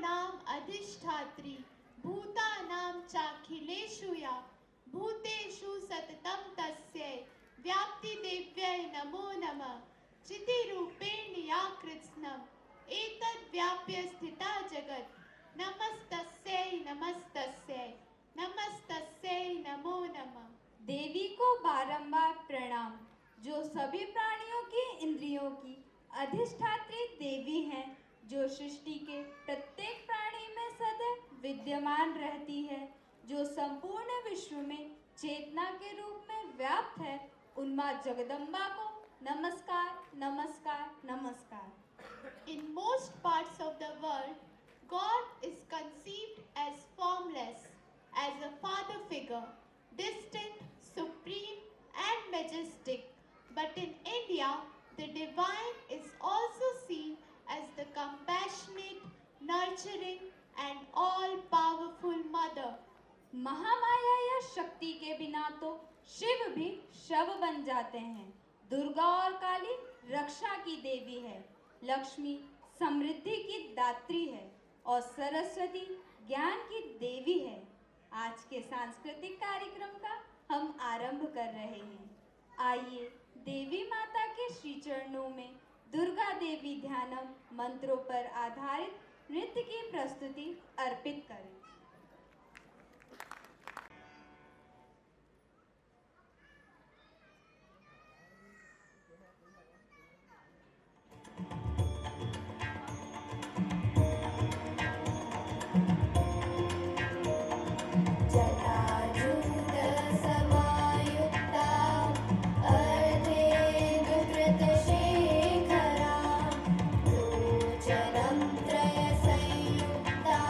भूतानाम् अधिष्ठात्री भूतानां चाखिलेषु या भूतेषु सततं तस्यै व्याप्तिदेव्यै नमो नमः। चितिरूपेण या कृत्स्नम् एतद्व्याप्य स्थिता जगत् नमस्तस्यै नमस्तस्यै नमस्तस्यै नमो नमः। देवी को बारंबार प्रणाम, जो सभी प्राणियों की इंद्रियों की अधिष्ठात्री देवी हैं, जो सृष्टि के प्रत्येक प्राणी में सदैव विद्यमान रहती है, जो संपूर्ण विश्व में चेतना के रूप में व्याप्त है, उन मां जगदम्बा को नमस्कार नमस्कार नमस्कार। In most parts of the world, God is conceived as formless, as a father figure, distant, supreme and majestic. But in India, the divine is also seen as the compassionate, nurturing and all-powerful mother. Mahamaya या शक्ति के बिना तो शिव भी शव बन जाते हैं। दुर्गा और काली रक्षा की देवी है, लक्ष्मी समृद्धि की दात्री है और सरस्वती ज्ञान की देवी है। आज के सांस्कृतिक कार्यक्रम का हम आरंभ कर रहे हैं। आइए देवी माता के श्री चरणों में दुर्गा देवी ध्यानम मंत्रों पर आधारित नृत्य की प्रस्तुति अर्पित करें। त्रयसंयुक्तां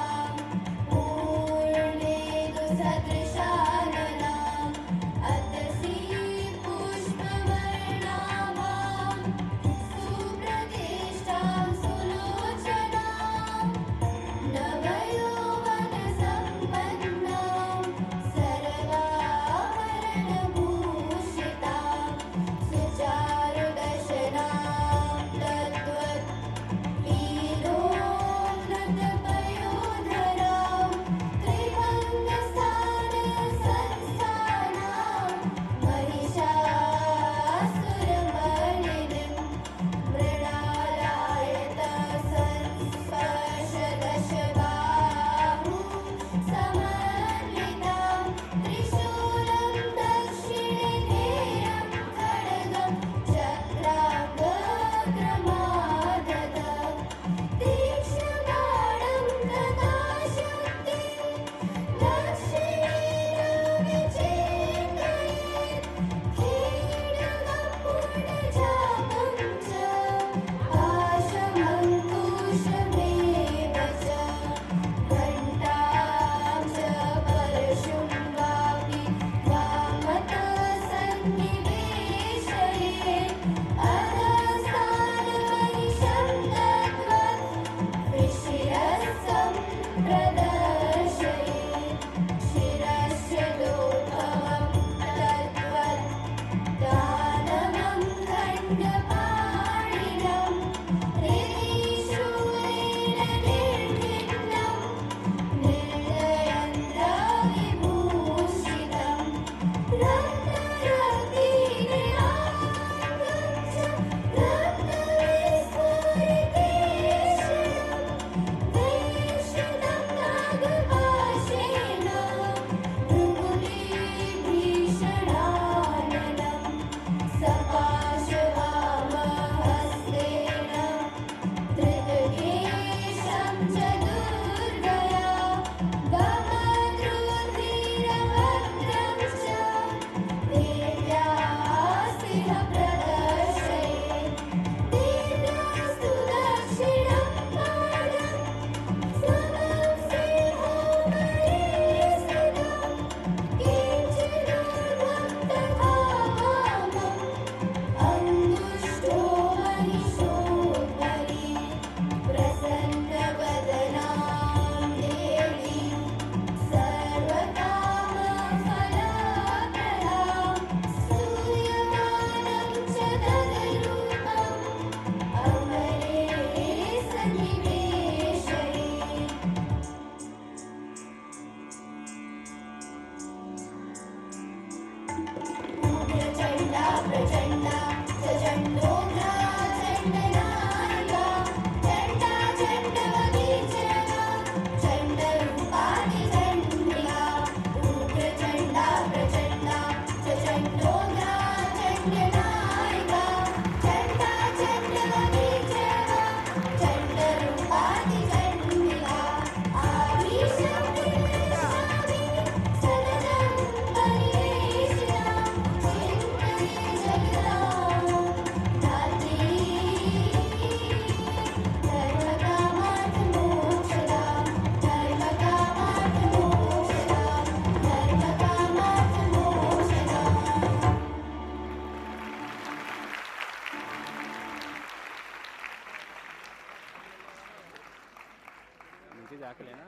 मैसेज आके लेना।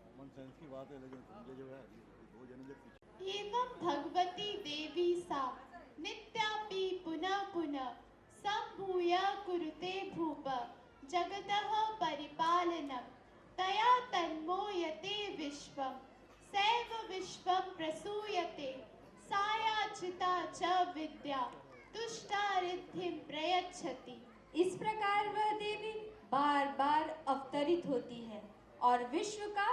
कॉमन सेंस की बात है, लेकिन समझे जो है दो जने जब पीछे एवं भगवती देवी सा नित्यापि पुनः पुनः संभूय कुरुते भूप जगतः परिपालनम् तया तन्मोयते विश्वं सैव विश्वं प्रसूयते सायाचिता च विद्या तुष्टा रिद्धिं प्रयच्छति। इस प्रकार वह देवी बार बार अवतरित होती है और विश्व का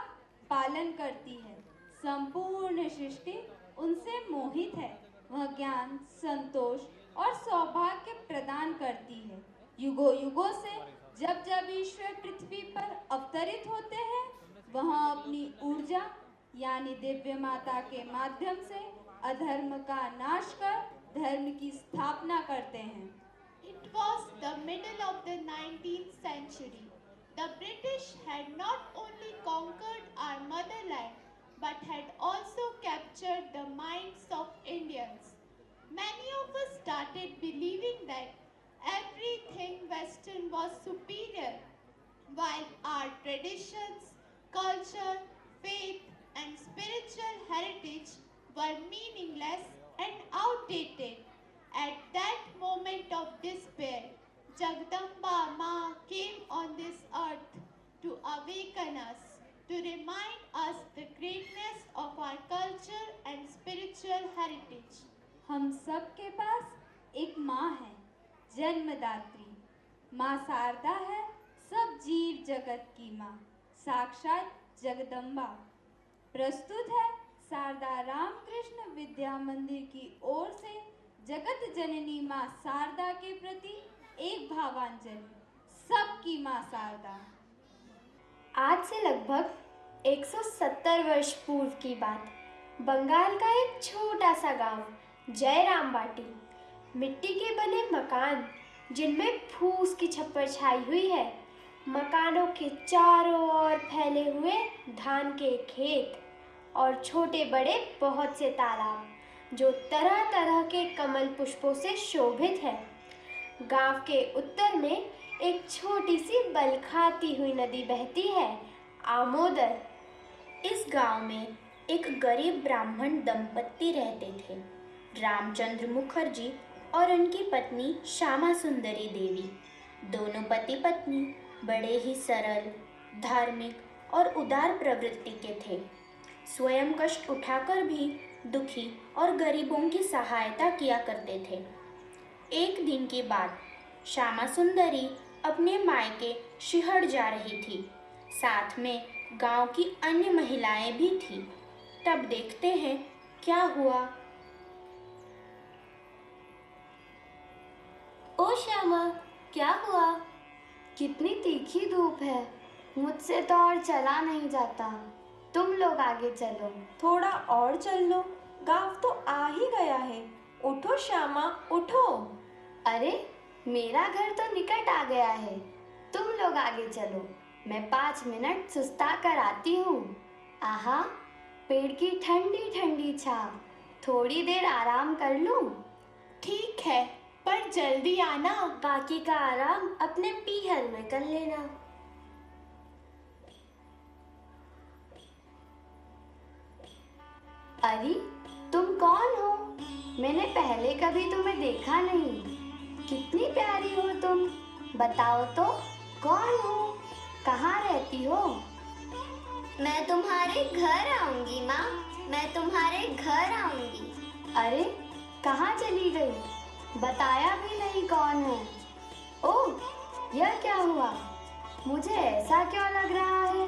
पालन करती है। संपूर्ण सृष्टि उनसे मोहित है। वह ज्ञान, संतोष और सौभाग्य प्रदान करती है। युगों युगों से जब जब ईश्वर पृथ्वी पर अवतरित होते हैं, वह अपनी ऊर्जा यानी दिव्य माता के माध्यम से अधर्म का नाश कर धर्म की स्थापना करते हैं। It was the middle of the 19th century. The British had not only conquered our motherland but had also captured the minds of Indians. Many of us started believing that everything Western was superior, while our traditions, culture, faith, and spiritual heritage were meaningless and outdated. At that moment of despair, Jagdamba Ma came on this earth to awaken us, to remind us the greatness of our culture and spiritual heritage. हम सब के पास एक माँ है, जन्मदात्री। माँ शारदा है सब जीव जगत की माँ, साक्षात जगदम्बा। प्रस्तुत है शारदा रामकृष्ण विद्या मंदिर की ओर से जगत जननी माँ शारदा के प्रति एक भावांजलि। सबकी माँ शारदा। आज से लगभग 170 वर्ष पूर्व की बात। बंगाल का एक छोटा सा गांव जयराम बाटी। मिट्टी के बने मकान जिनमें फूस की छप्पर छाई हुई है। मकानों के चारों ओर फैले हुए धान के खेत और छोटे बड़े बहुत से तालाब जो तरह तरह के कमल पुष्पों से शोभित है। गांव के उत्तर में एक छोटी सी बल खाती हुई नदी बहती है, आमोदर। इस गांव में एक गरीब ब्राह्मण दंपत्ति रहते थे, रामचंद्र मुखर्जी और उनकी पत्नी श्यामा सुंदरी देवी। दोनों पति पत्नी बड़े ही सरल, धार्मिक और उदार प्रवृत्ति के थे। स्वयं कष्ट उठाकर भी दुखी और गरीबों की सहायता किया करते थे। एक दिन की बात, श्यामा सुंदरी अपने मायके शिहड़ जा रही थी। साथ में गांव की अन्य महिलाएं भी थीं। तब देखते हैं क्या हुआ। ओ श्यामा, क्या हुआ? कितनी तीखी धूप है, मुझसे तो और चला नहीं जाता। तुम लोग आगे चलो। थोड़ा और चल लो, गांव तो आ ही गया है। उठो श्यामा, उठो। अरे, मेरा घर तो निकट आ गया है। तुम लोग आगे चलो, मैं 5 मिनट सुस्ता कर आती हूँ। आहा, पेड़ की ठंडी ठंडी छाँव, थोड़ी देर आराम कर लूँ। ठीक है, पर जल्दी आना। बाकी का आराम अपने पीहर में कर लेना। अरे, तुम कौन हो? मैंने पहले कभी तुम्हें देखा नहीं। कितनी प्यारी हो तुम। बताओ तो, कौन हो? कहाँ रहती हो? मैं तुम्हारे घर आऊंगी माँ, मैं तुम्हारे घर आऊंगी। अरे, कहाँ चली गई? बताया भी नहीं कौन है। ओह, यह क्या हुआ? मुझे ऐसा क्यों लग रहा है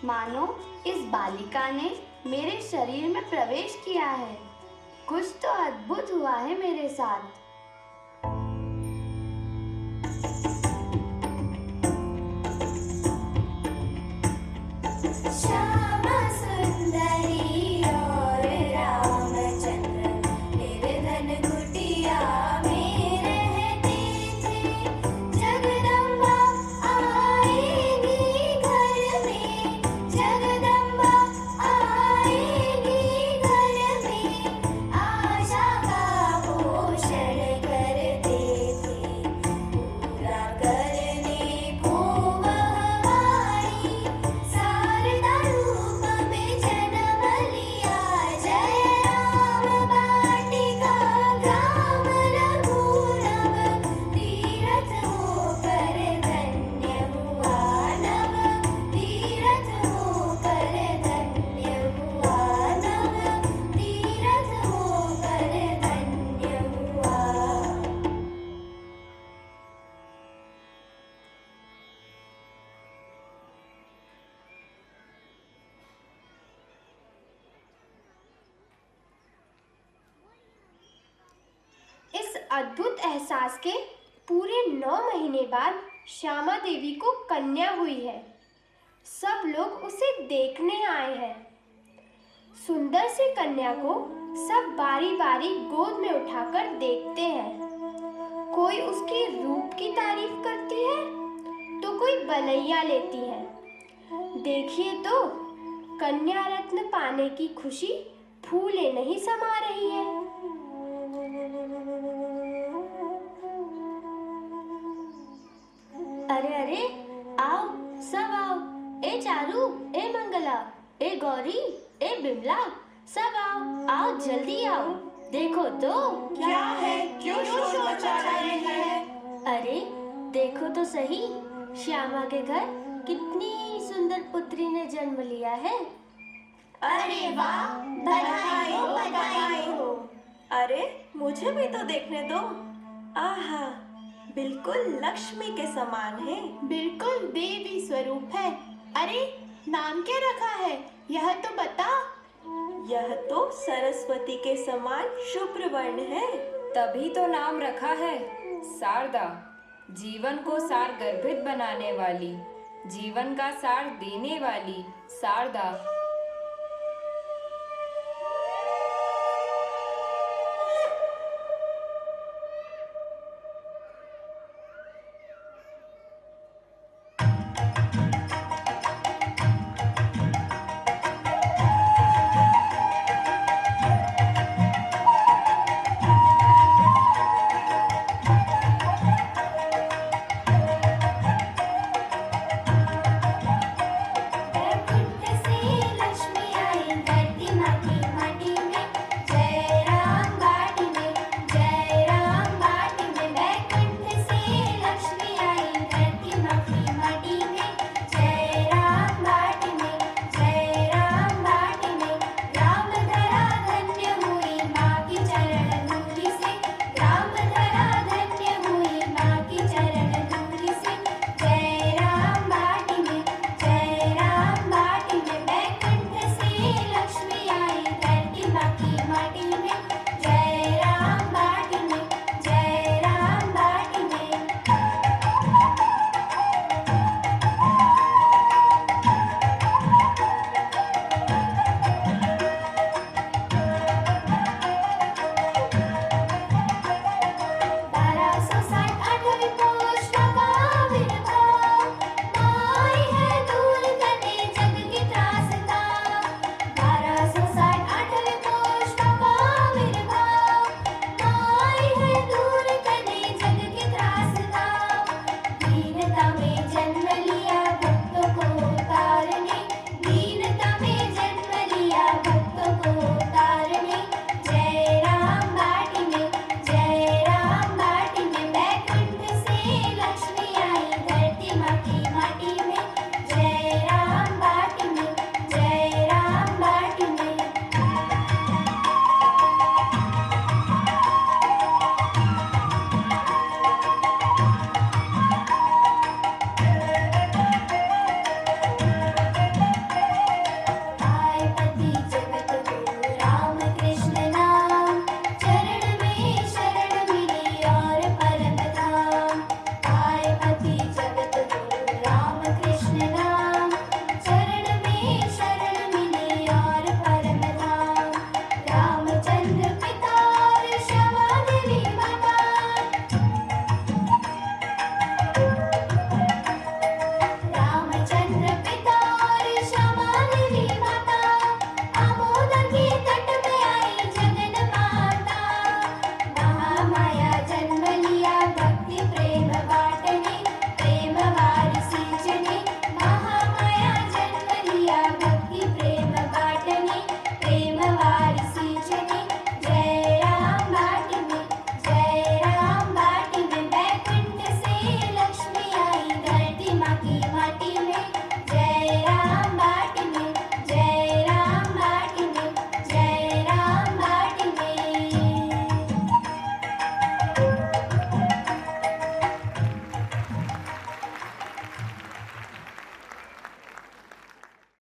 मानो इस बालिका ने मेरे शरीर में प्रवेश किया है। कुछ तो अद्भुत हुआ है मेरे साथ। श्यामा सुंदरी और रामचंद्र निर्धन कुटिया में रहते थे। जगदम्बा आएगी घर में, जगदम्बा आएगी घर में, आशा का पोषण करते थे। पूरा करने को वह अद्भुत एहसास के पूरे 9 महीने बाद श्यामा देवी को कन्या हुई है। सब लोग उसे देखने आए हैं। सुंदर सी कन्या को सब बारी बारी गोद में उठाकर देखते हैं। कोई उसके रूप की तारीफ करती है तो कोई बलैया लेती है। देखिए तो कन्या रत्न पाने की खुशी फूले नहीं समा रही है। अरे अरे, आओ सब आओ। ए चारू, ए मंगला, ए गौरी, ए बिमला, सब आओ जल्दी आओ। देखो तो क्या है, क्यों शोर मचा रहे हैं? अरे देखो तो सही, श्यामा के घर कितनी सुंदर पुत्री ने जन्म लिया है। अरे वाह, बधाई हो, बधाई हो। अरे मुझे भी तो देखने दो। आहा, बिल्कुल लक्ष्मी के समान है। बिल्कुल देवी स्वरूप है। अरे नाम क्या रखा है, यह तो बता। यह तो सरस्वती के समान शुभ्र वर्ण है। तभी तो नाम रखा है शारदा, जीवन को सार गर्भित बनाने वाली, जीवन का सार देने वाली शारदा।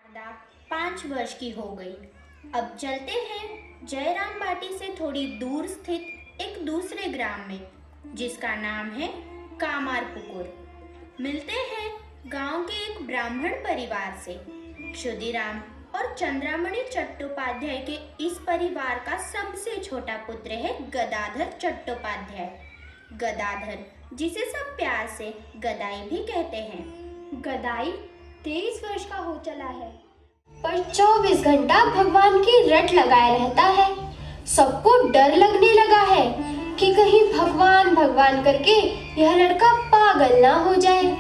शारदा 5 वर्ष की हो गई। अब चलते हैं जयराम बाटी से थोड़ी दूर स्थित एक दूसरे ग्राम में, जिसका नाम है कामारपुकुर। मिलते हैं गांव के एक ब्राह्मण परिवार से। क्षुदिराम और चंद्रामणि चट्टोपाध्याय के इस परिवार का सबसे छोटा पुत्र है गदाधर चट्टोपाध्याय। गदाधर, जिसे सब प्यार से गदाई भी कहते हैं। गदाई 23 वर्ष का हो चला है, पर 24 घंटा भगवान की रट लगाए रहता है। सबको डर लगने लगा है कि कहीं भगवान भगवान करके यह लड़का पागल ना हो जाए।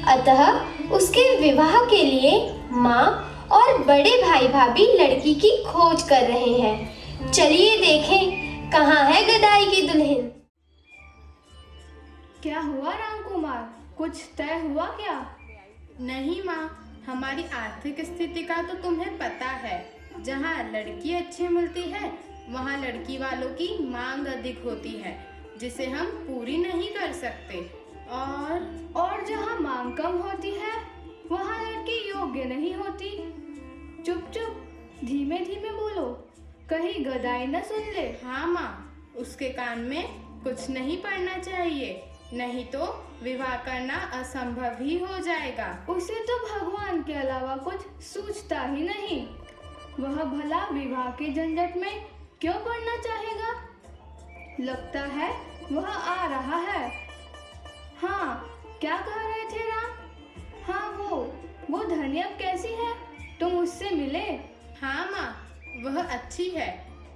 अतः उसके विवाह के लिए माँ और बड़े भाई भाभी लड़की की खोज कर रहे हैं। चलिए देखें कहाँ है गदाई की दुल्हन। क्या हुआ रामकुमार, कुछ तय हुआ क्या? नहीं माँ, हमारी आर्थिक स्थिति का तो तुम्हें पता है। जहाँ लड़की अच्छी मिलती है वहाँ लड़की वालों की मांग अधिक होती है, जिसे हम पूरी नहीं कर सकते। और जहाँ मांग कम होती है वहाँ लड़की योग्य नहीं होती। चुप चुप, धीमे धीमे बोलो, कहीं गदाई न सुन ले। हाँ माँ, उसके कान में कुछ नहीं पड़ना चाहिए, नहीं तो विवाह करना असंभव ही हो जाएगा। उसे तो भगवान के अलावा कुछ सूझता ही नहीं। वह भला विवाह के झंझट में क्यों पड़ना चाहेगा? लगता है वह आ रहा है। हाँ, क्या कह रहे थे राम? हाँ, वो धनी अब कैसी है? तुम उससे मिले? हाँ माँ, वह अच्छी है,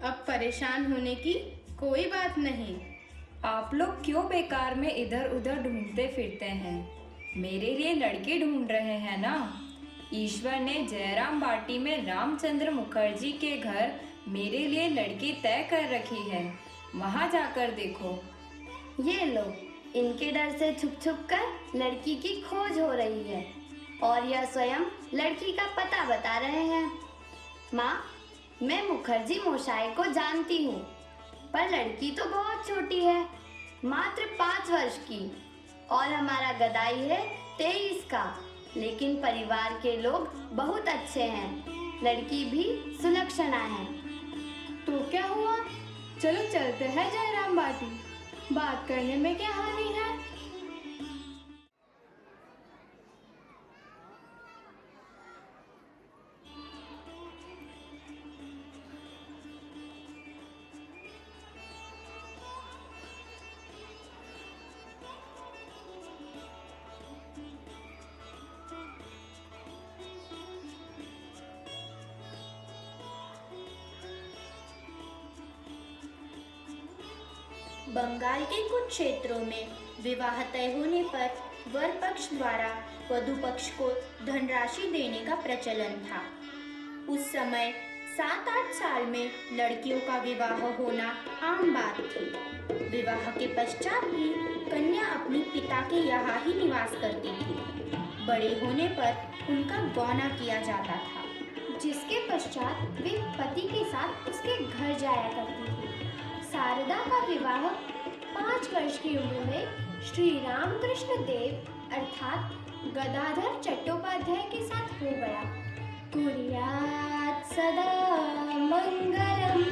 अब परेशान होने की कोई बात नहीं। आप लोग क्यों बेकार में इधर उधर ढूंढते फिरते हैं? मेरे लिए लड़की ढूंढ रहे हैं ना? ईश्वर ने जयराम बाटी में रामचंद्र मुखर्जी के घर मेरे लिए लड़की तय कर रखी है, वहाँ जाकर देखो। ये लो, इनके डर से छुप छुप कर लड़की की खोज हो रही है और यह स्वयं लड़की का पता बता रहे हैं। माँ, मैं मुखर्जी मोशाय को जानती हूँ, पर लड़की तो बहुत छोटी है, मात्र 5 वर्ष की, और हमारा गदाई है 23 का। लेकिन परिवार के लोग बहुत अच्छे हैं, लड़की भी सुलक्षणा है। तो क्या हुआ? चलो चलते हैं जयराम बाटी, बात करने में क्या हानि है? बंगाल के कुछ क्षेत्रों में विवाह तय होने पर वर पक्ष द्वारा वधु पक्ष को धनराशि देने का प्रचलन था। उस समय 7-8 साल में लड़कियों का विवाह होना आम बात थी। विवाह के पश्चात भी कन्या अपने पिता के यहाँ ही निवास करती थी। बड़े होने पर उनका गौना किया जाता था, जिसके पश्चात वे पति के साथ उसके घर जाया करती थी। शारदा का विवाह 5 वर्ष की उम्र में श्री रामकृष्ण देव अर्थात गदाधर चट्टोपाध्याय के साथ हो गया। कुर्यात् सदा मंगलम।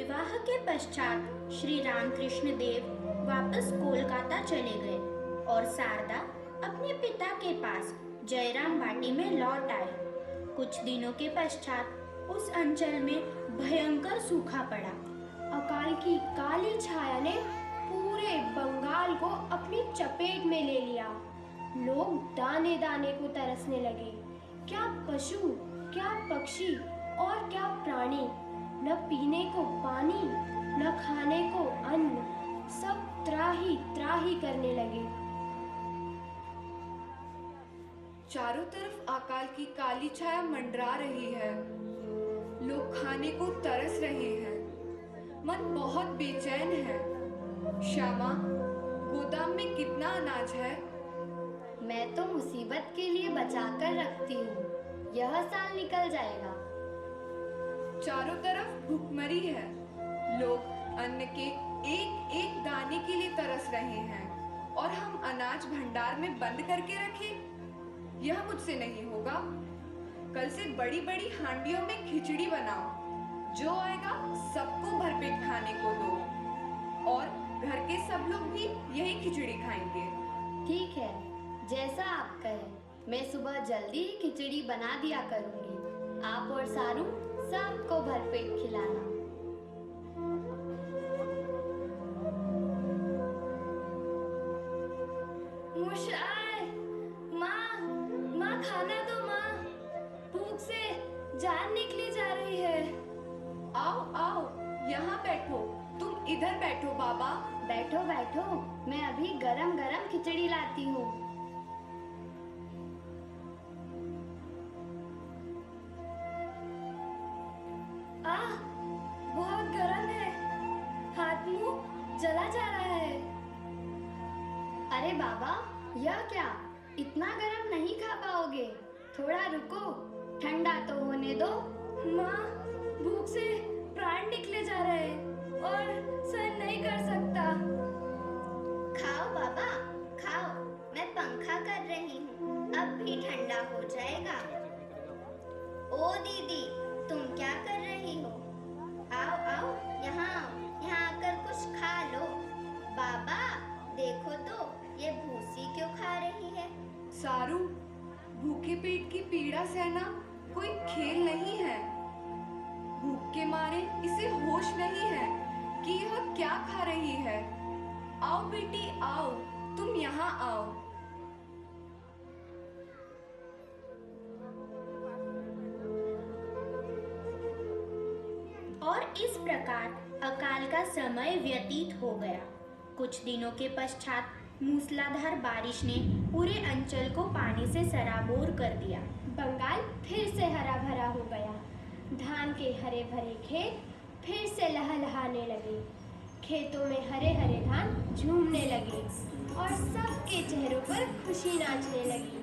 विवाह के पश्चात श्री रामकृष्ण देव वापस कोलकाता चले गए और शारदा अपने पिता के पास जयराम बाटी में लौट आए। कुछ दिनों के पश्चात उस अंचल में भयंकर सूखा पड़ा। अकाल की काली छाया ने पूरे बंगाल को अपनी चपेट में ले लिया। लोग दाने दाने को तरसने लगे। क्या पशु, क्या पक्षी और क्या प्राणी, न पीने को पानी न खाने को अन्न, सब त्राही त्राही करने लगे। चारों तरफ अकाल की काली छाया मंडरा रही है। लोग खाने को तरस रहे हैं। मन बहुत बेचैन है। श्यामा, गोदाम में कितना अनाज है? मैं तो मुसीबत के लिए बचा कर रखती हूँ, यह साल निकल जाएगा। चारों तरफ भूखमरी है। लोग अन्न के एक एक दाने के लिए तरस रहे हैं और हम अनाज भंडार में बंद करके रखें? यह मुझसे नहीं होगा। कल से बड़ी बड़ी हांडियों में खिचड़ी बनाओ। जो आएगा सबको भरपेट खाने को दो और घर के सब लोग भी यही खिचड़ी खाएंगे। ठीक है, जैसा आप कहें। मैं सुबह जल्दी ही खिचड़ी बना दिया करूंगी। आप और सारू सबको भरपेट खिलाना। मुशाय, माँ खाना दो माँ, भूख से जान निकली जा रही है। आओ आओ, यहाँ बैठो। तुम इधर बैठो बाबा। बैठो बैठो, मैं अभी गरम गरम खिचड़ी लाती हूँ। बहुत गरम है, हाथ मुंह जला जा रहा है। अरे बाबा, यह क्या? इतना गरम नहीं खा पाओगे। थोड़ा रुको, ठंडा तो होने दो। माँ, भूख से प्राण निकले जा रहे हैं और सहन नहीं कर सकता। खाओ बाबा, खाओ। मैं पंखा कर रही हूँ, अब भी ठंडा हो जाएगा। ओ दीदी, तुम क्या कर रही हो? आओ आओ, यहाँ आकर कुछ खा लो। बाबा, देखो तो ये भूसी क्यों खा रही है? सारू, भूखे पेट की पीड़ा सहना कोई खेल नहीं है। भूख के मारे इसे होश नहीं है कि यह क्या खा रही है। आओ बेटी आओ, तुम यहाँ आओ। और इस प्रकार अकाल का समय व्यतीत हो गया। कुछ दिनों के पश्चात मूसलाधार बारिश ने पूरे अंचल को पानी से सराबोर कर दिया। बंगाल फिर से हरा भरा हो गया। धान के हरे भरे खेत फिर से लहलहाने लगे। खेतों में हरे हरे धान झूमने लगे और सबके चेहरों पर खुशी नाचने लगी।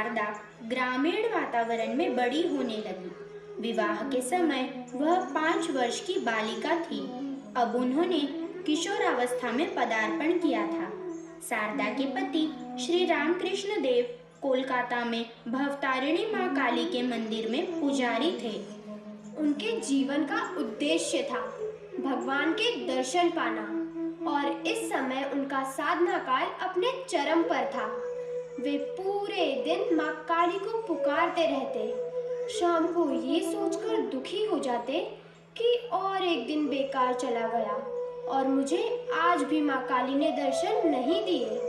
शारदा ग्रामीण वातावरण में बड़ी होने लगी। विवाह के समय वह 5 वर्ष की बालिका थी। अब उन्होंने किशोरावस्था में पदार्पण किया था। शारदा के पति श्री रामकृष्ण देव कोलकाता में भवतारिणी मां काली के मंदिर में पुजारी थे। उनके जीवन का उद्देश्य था भगवान के दर्शन पाना, और इस समय उनका साधना काल अपने चरम पर था। वे पूरे दिन मां काली को पुकारते रहते। शाम को ये सोचकर दुखी हो जाते कि और एक दिन बेकार चला गया और मुझे आज भी मां काली ने दर्शन नहीं दिए।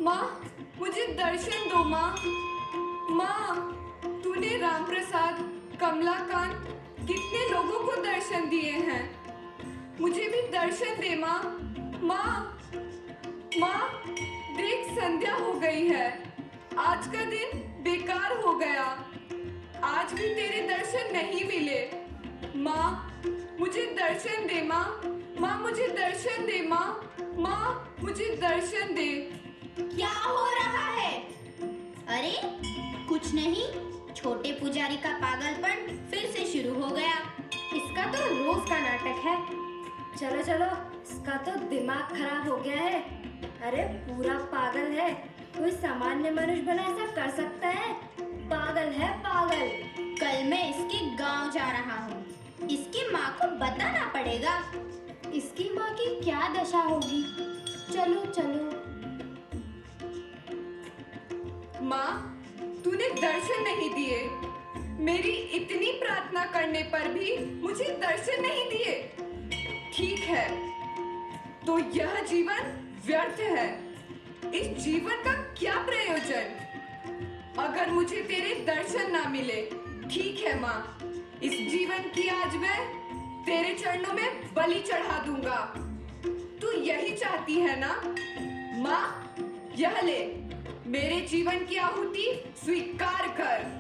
माँ, मुझे दर्शन दो माँ। माँ, तूने रामप्रसाद, कमलाकांत, कितने लोगों को दर्शन दिए हैं। मुझे भी दर्शन दे माँ। माँ, देख संध्या हो गई है। आज का दिन बेकार हो गया। आज भी तेरे दर्शन नहीं मिले। माँ, मुझे दर्शन दे माँ। माँ, मुझे दर्शन दे माँ। माँ, मुझे दर्शन दे। क्या हो रहा है? अरे कुछ नहीं, छोटे पुजारी का पागलपन फिर से शुरू हो गया। इसका तो रोज का नाटक है। चलो चलो, इसका तो दिमाग खराब हो गया है। अरे पूरा पागल है। कोई सामान्य मनुष्य भला ऐसा कर सकता है? पागल है पागल। कल मैं इसके गांव जा रहा हूँ। इसकी माँ को बताना पड़ेगा। इसकी माँ की क्या दशा होगी। चलो चलो। माँ, तूने दर्शन नहीं दिए। मेरी इतनी प्रार्थना करने पर भी मुझे दर्शन नहीं दिए। ठीक है, तो यह जीवन व्यर्थ है। इस जीवन का क्या प्रयोजन अगर मुझे तेरे दर्शन ना मिले। ठीक है माँ, इस जीवन की आज मैं तेरे चरणों में बलि चढ़ा दूंगा। तू यही चाहती है ना माँ? यह ले, मेरे जीवन की आहुति स्वीकार कर।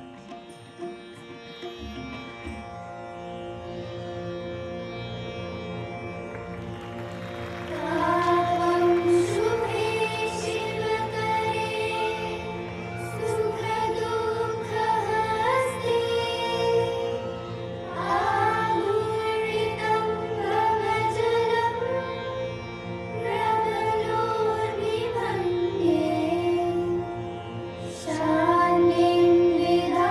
शान्तिं विधा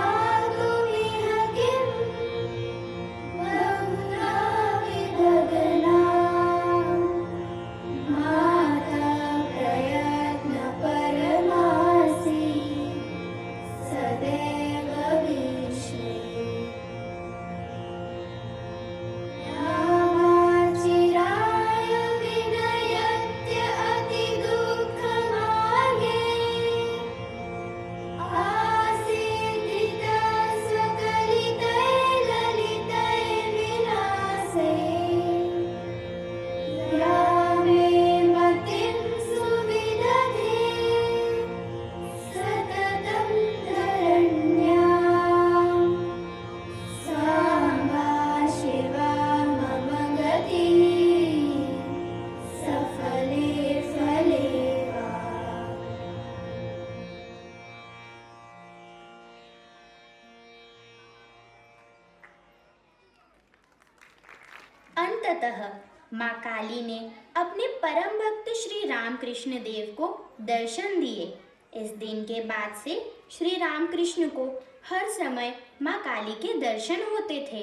अंततः माँ काली ने अपने परम भक्त श्री रामकृष्ण देव को दर्शन दिए। इस दिन के बाद से श्री रामकृष्ण को हर समय माँ काली के दर्शन होते थे,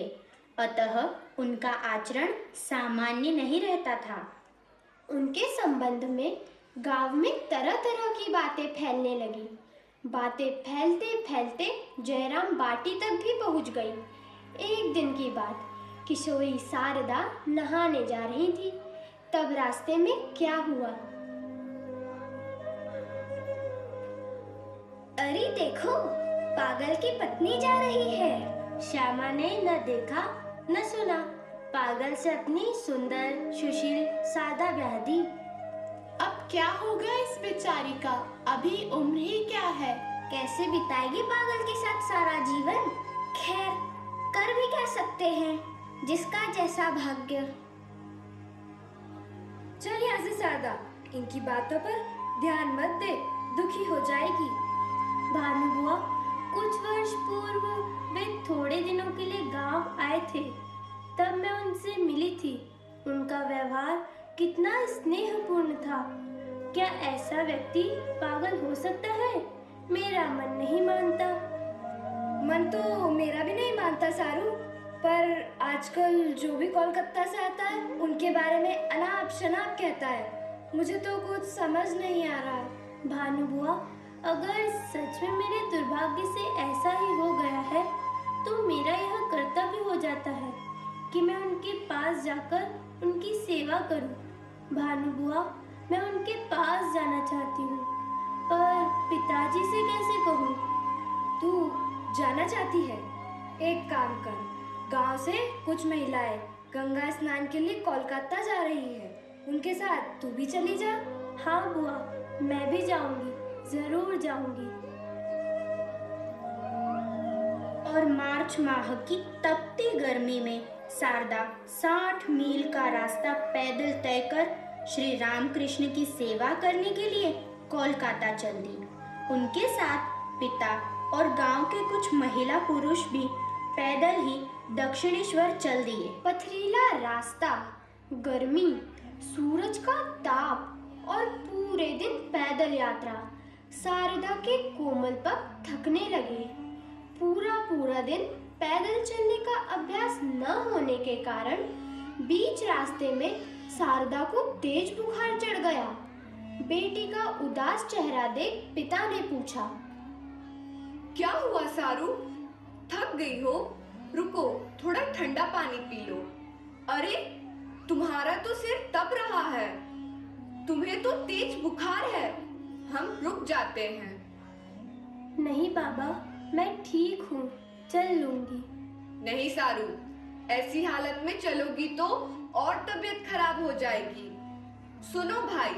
अतः उनका आचरण सामान्य नहीं रहता था। उनके संबंध में गांव में तरह तरह की बातें फैलने लगी। बातें फैलते फैलते जयराम बाटी तक भी पहुंच गई। एक दिन की बात, किशोरी शारदा नहाने जा रही थी, तब रास्ते में क्या हुआ। अरे देखो, पागल की पत्नी जा रही है। श्यामा ने न देखा न सुना, पागल से अपनी सुंदर सुशील सादा ब्याह दी। अब क्या होगा इस बेचारी का? अभी उम्र ही क्या है। कैसे बिताएगी पागल के साथ सारा जीवन? खैर, कर भी क्या सकते हैं, जिसका जैसा भाग्य। चल यहाँ से शारदा, इनकी बातों पर ध्यान मत दे, दुखी हो जाएगी। भानु बुआ, कुछ वर्ष पूर्व वे थोड़े दिनों के लिए गांव आए थे, तब मैं उनसे मिली थी। उनका व्यवहार कितना स्नेहपूर्ण था। क्या ऐसा व्यक्ति पागल हो सकता है? मेरा मन नहीं मानता। मन तो मेरा भी नहीं मानता सारू, पर आजकल जो भी कोलकाता से आता है उनके बारे में अनाप शनाप कहता है। मुझे तो कुछ समझ नहीं आ रहा। भानु बुआ, अगर सच में मेरे दुर्भाग्य से ऐसा ही हो गया है, तो मेरा यह कर्तव्य हो जाता है कि मैं उनके पास जाकर उनकी सेवा करूं। भानु बुआ, मैं उनके पास जाना चाहती हूँ, पर पिताजी से कैसे कहूँ? तू जाना चाहती है? एक काम कर, गांव से कुछ महिलाएं गंगा स्नान के लिए कोलकाता जा रही है, उनके साथ तू भी चली जा। हाँ बुआ, मैं भी जाऊंगी, जरूर जाऊंगी। और मार्च माह की तपती गर्मी में शारदा 60 मील का रास्ता पैदल तय कर श्री रामकृष्ण की सेवा करने के लिए कोलकाता चल दी। उनके साथ पिता और गांव के कुछ महिला पुरुष भी पैदल ही दक्षिणेश्वर चल दिए। पथरीला रास्ता, गर्मी, सूरज का ताप और पूरे दिन पैदल यात्रा। शारदा के कोमल पग थकने लगे। पूरा दिन पैदल चलने का अभ्यास न होने के कारण बीच रास्ते में शारदा को तेज बुखार चढ़ गया। बेटी का उदास चेहरा देख पिता ने पूछा, क्या हुआ सारू, थक गई हो? रुको, थोड़ा ठंडा पानी पी लो। अरे, तुम्हारा तो सिर तप रहा है, तुम्हें तो तेज बुखार है। हम रुक जाते हैं। नहीं बाबा, मैं ठीक हूँ, चल लूंगी। नहीं सारू, ऐसी हालत में चलोगी तो और तबीयत खराब हो जाएगी। सुनो भाई,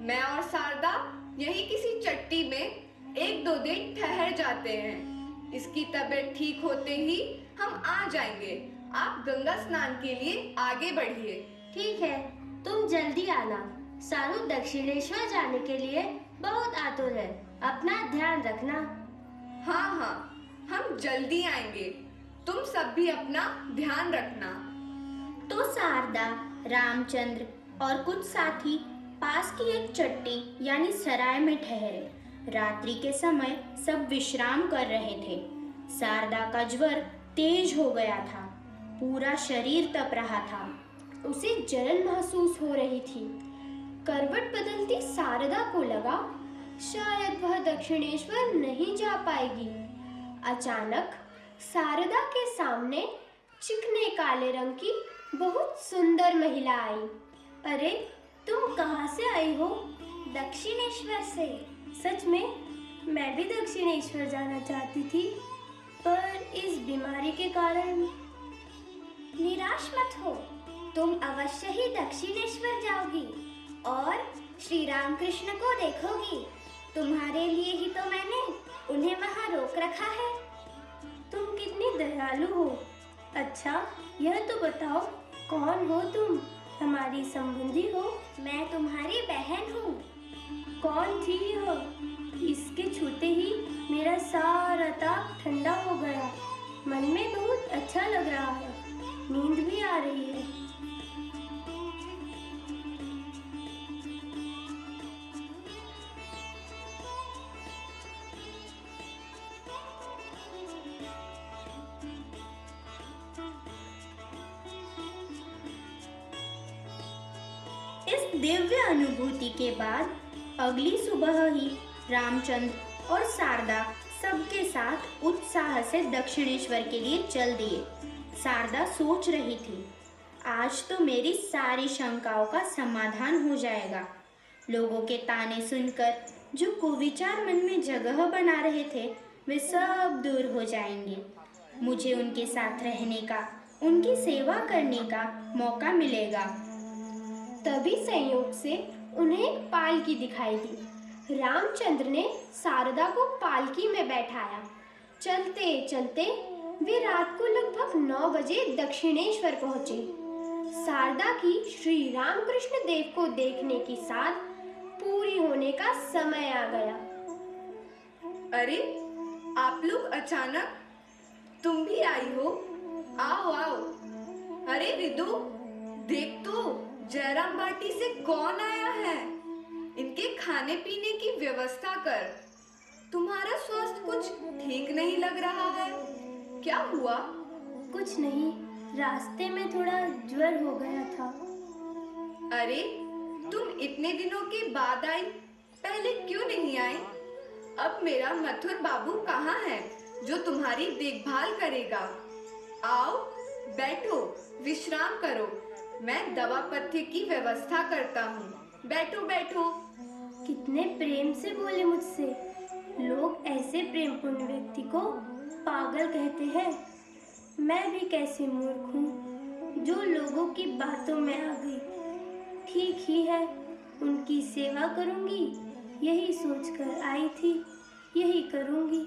मैं और शारदा यही किसी चट्टी में 1-2 दिन ठहर जाते हैं। इसकी तबीयत ठीक होते ही हम आ जाएंगे। आप गंगा स्नान के लिए आगे बढ़िए। ठीक है, तुम जल्दी आना। सारू दक्षिणेश्वर जाने के लिए बहुत आतुर है, अपना ध्यान रखना। हाँ, हम जल्दी आएंगे, तुम सब भी अपना ध्यान रखना। तो शारदा, रामचंद्र और कुछ साथी पास की एक चट्टी यानी सराय में ठहरे। रात्रि के समय सब विश्राम कर रहे थे। शारदा का ज्वर तेज हो गया था, पूरा शरीर तप रहा था। उसे जलन महसूस हो रही थी। करवट बदलती शारदा को लगा शायद वह दक्षिणेश्वर नहीं जा पाएगी। अचानक शारदा के सामने चिकने काले रंग की बहुत सुंदर महिला आई। अरे, तुम कहाँ से आई हो? दक्षिणेश्वर से। सच में? मैं भी दक्षिणेश्वर जाना चाहती थी, पर इस बीमारी के कारण। निराश मत हो, तुम अवश्य ही दक्षिणेश्वर जाओगी और श्री रामकृष्ण को देखोगी। तुम्हारे लिए ही तो मैंने उन्हें वहाँ रोक रखा है। तुम कितनी दयालु हो। अच्छा, यह तो बताओ, कौन हो तुम? हमारी संबंधी हो? मैं तुम्हारी बहन हूँ। कौन थी यह? इसके छूते ही मेरा सारा ताप ठंडा हो गया। मन में बहुत अच्छा लग रहा है, नींद भी आ रही है। इस दिव्य अनुभूति के बाद अगली सुबह ही रामचंद्र और शारदा सबके साथ उत्साह से दक्षिणेश्वर के लिए चल दिए। शारदा सोच रही थी, आज तो मेरी सारी शंकाओं का समाधान हो जाएगा। लोगों के ताने सुनकर जो कुविचार मन में जगह बना रहे थे वे सब दूर हो जाएंगे। मुझे उनके साथ रहने का, उनकी सेवा करने का मौका मिलेगा। तभी संयोग से उन्हें एक पालकी दिखाई दी। रामचंद्र ने शारदा को पालकी में बैठाया। चलते चलते वे रात को लगभग 9 बजे दक्षिणेश्वर पहुंचे। शारदा की श्री रामकृष्ण देव को देखने की साथ पूरी होने का समय आ गया। अरे आप लोग अचानक, तुम भी आई हो? आओ आओ। अरे रिदु, देख तो जयराम बाटी से कौन आया है। इनके खाने पीने की व्यवस्था कर। तुम्हारा स्वास्थ्य कुछ ठीक नहीं लग रहा है, क्या हुआ? कुछ नहीं, रास्ते में थोड़ा ज्वर हो गया था। अरे तुम इतने दिनों के बाद आई, पहले क्यों नहीं आई? अब मेरा मथुर बाबू कहाँ है जो तुम्हारी देखभाल करेगा? आओ बैठो, विश्राम करो, मैं दवा पथ्य की व्यवस्था करता हूँ। बैठो बैठो। कितने प्रेम से बोले मुझसे। लोग ऐसे प्रेमपूर्ण व्यक्ति को पागल कहते हैं। मैं भी कैसे मूर्ख हूँ जो लोगों की बातों में आ गई। ठीक ही है, उनकी सेवा करूँगी, यही सोचकर आई थी, यही करूँगी।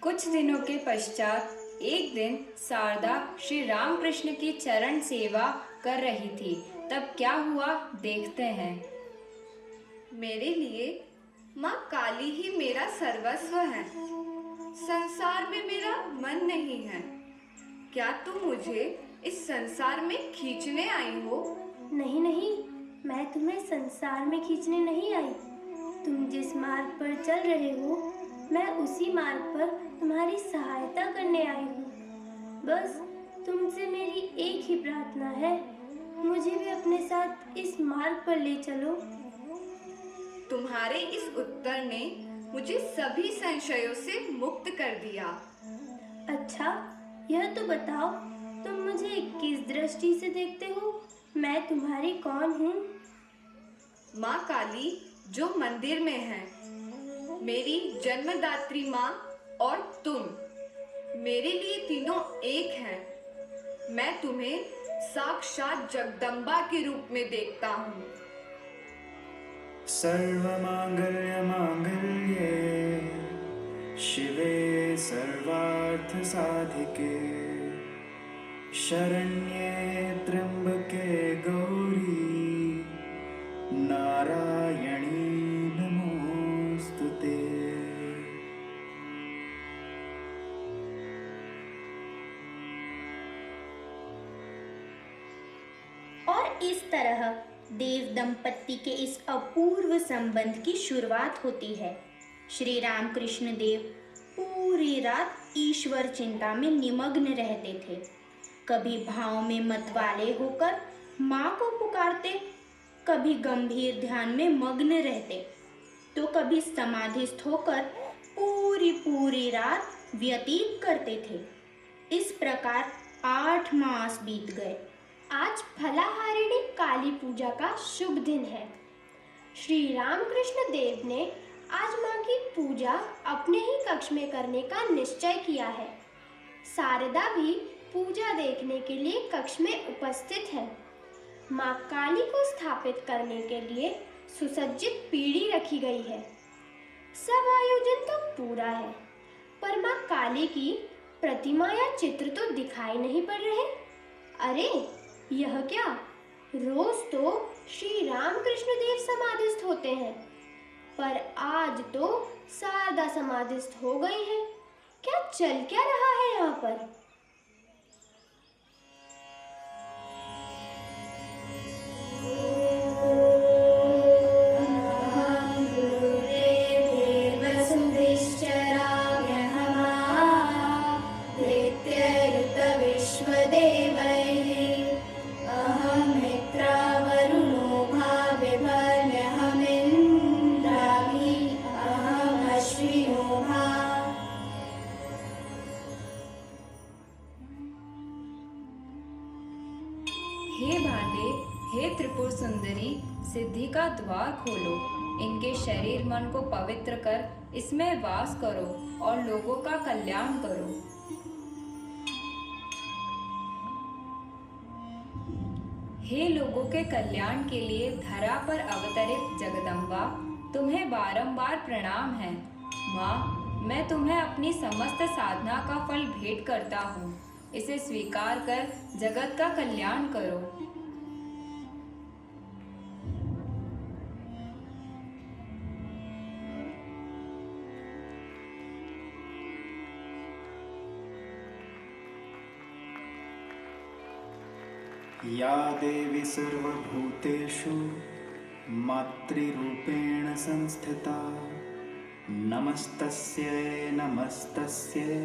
कुछ दिनों के पश्चात एक दिन शारदा श्री रामकृष्ण की चरण सेवा कर रही थी। तब क्या हुआ देखते हैं। मेरे लिए माँ काली ही मेरा सर्वस्व है। संसार में मेरा मन नहीं है। क्या तुम मुझे इस संसार में खींचने आई हो? नहीं नहीं, मैं तुम्हें संसार में खींचने नहीं आई। तुम जिस मार्ग पर चल रहे हो, मैं उसी मार्ग पर तुम्हारी सहायता करने आई हूँ। बस तुमसे मेरी एक ही प्रार्थना है, मुझे भी अपने साथ इस मार्ग पर ले चलो। तुम्हारे इस उत्तर ने मुझे सभी संशयों से मुक्त कर दिया। अच्छा, यह तो बताओ, तुम मुझे किस दृष्टि से देखते हो? मैं तुम्हारी कौन हूँ? माँ काली जो मंदिर में है, मेरी जन्मदात्री माँ और तुम, मेरे लिए तीनों एक हैं। मैं तुम्हें साक्षात जगदम्बा के रूप में देखता हूँ। सर्वमांगल्य मांगल्ये शिवे सर्वार्थ साधिके शरण्ये त्र्यंबके गौरी नारायणी नमोस्तुते। और इस तरह देव दंपत्ति के इस अपूर्व संबंध की शुरुआत होती है। श्री रामकृष्ण देव पूरी रात ईश्वर चिंता में निमग्न रहते थे। कभी भाव में मतवाले होकर माँ को पुकारते, कभी गंभीर ध्यान में मग्न रहते, तो कभी समाधिस्थ होकर पूरी रात व्यतीत करते थे। इस प्रकार 8 मास बीत गए। आज फलाहारिणी काली पूजा का शुभ दिन है। श्री रामकृष्ण देव ने आज माँ की पूजा अपने ही कक्ष में करने का निश्चय किया है। शारदा भी पूजा देखने के लिए कक्ष में उपस्थित है। माँ काली को स्थापित करने के लिए सुसज्जित पीढ़ी रखी गई है। सब आयोजन तो पूरा है, पर माँ काली की प्रतिमा या चित्र तो दिखाई नहीं पड़ रहे। अरे यह क्या, रोज तो श्री रामकृष्ण देव समाधिस्थ होते हैं, पर आज तो शारदा समाधिस्थ हो गई है। क्या चल क्या रहा है यहाँ पर? वसुधिश्च राम्यहमा त्रिपुर सुंदरी, सिद्धि का द्वार खोलो। इनके शरीर मन को पवित्र कर इसमें वास करो और लोगों का कल्याण करो। हे लोगों के कल्याण के लिए धरा पर अवतरित जगदम्बा, तुम्हें बारंबार प्रणाम है। माँ, मैं तुम्हें अपनी समस्त साधना का फल भेंट करता हूँ। इसे स्वीकार कर जगत का कल्याण करो। या देवी सर्वभूतेषु मातृरूपेण संस्थिता, नमस्तस्यै नमस्तस्यै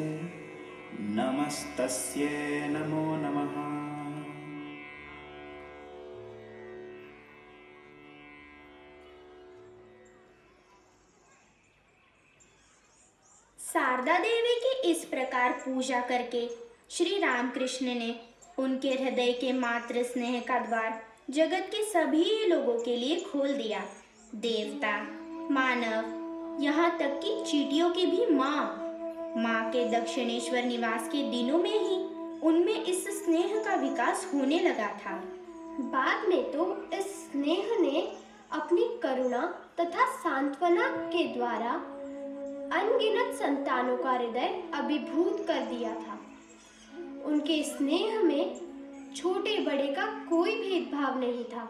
नमस्तस्यै नमो नमः। शारदा देवी की इस प्रकार पूजा करके श्री रामकृष्ण ने उनके हृदय के मातृ स्नेह का द्वार जगत के सभी लोगों के लिए खोल दिया। देवता, मानव, यहाँ तक कि चींटियों की भी माँ के दक्षिणेश्वर निवास के दिनों में ही उनमें इस स्नेह का विकास होने लगा था। बाद में तो इस स्नेह ने अपनी करुणा तथा सांत्वना के द्वारा अनगिनत संतानों का हृदय अभिभूत कर दिया था। उनके स्नेह में छोटे बड़े का कोई भेदभाव नहीं था।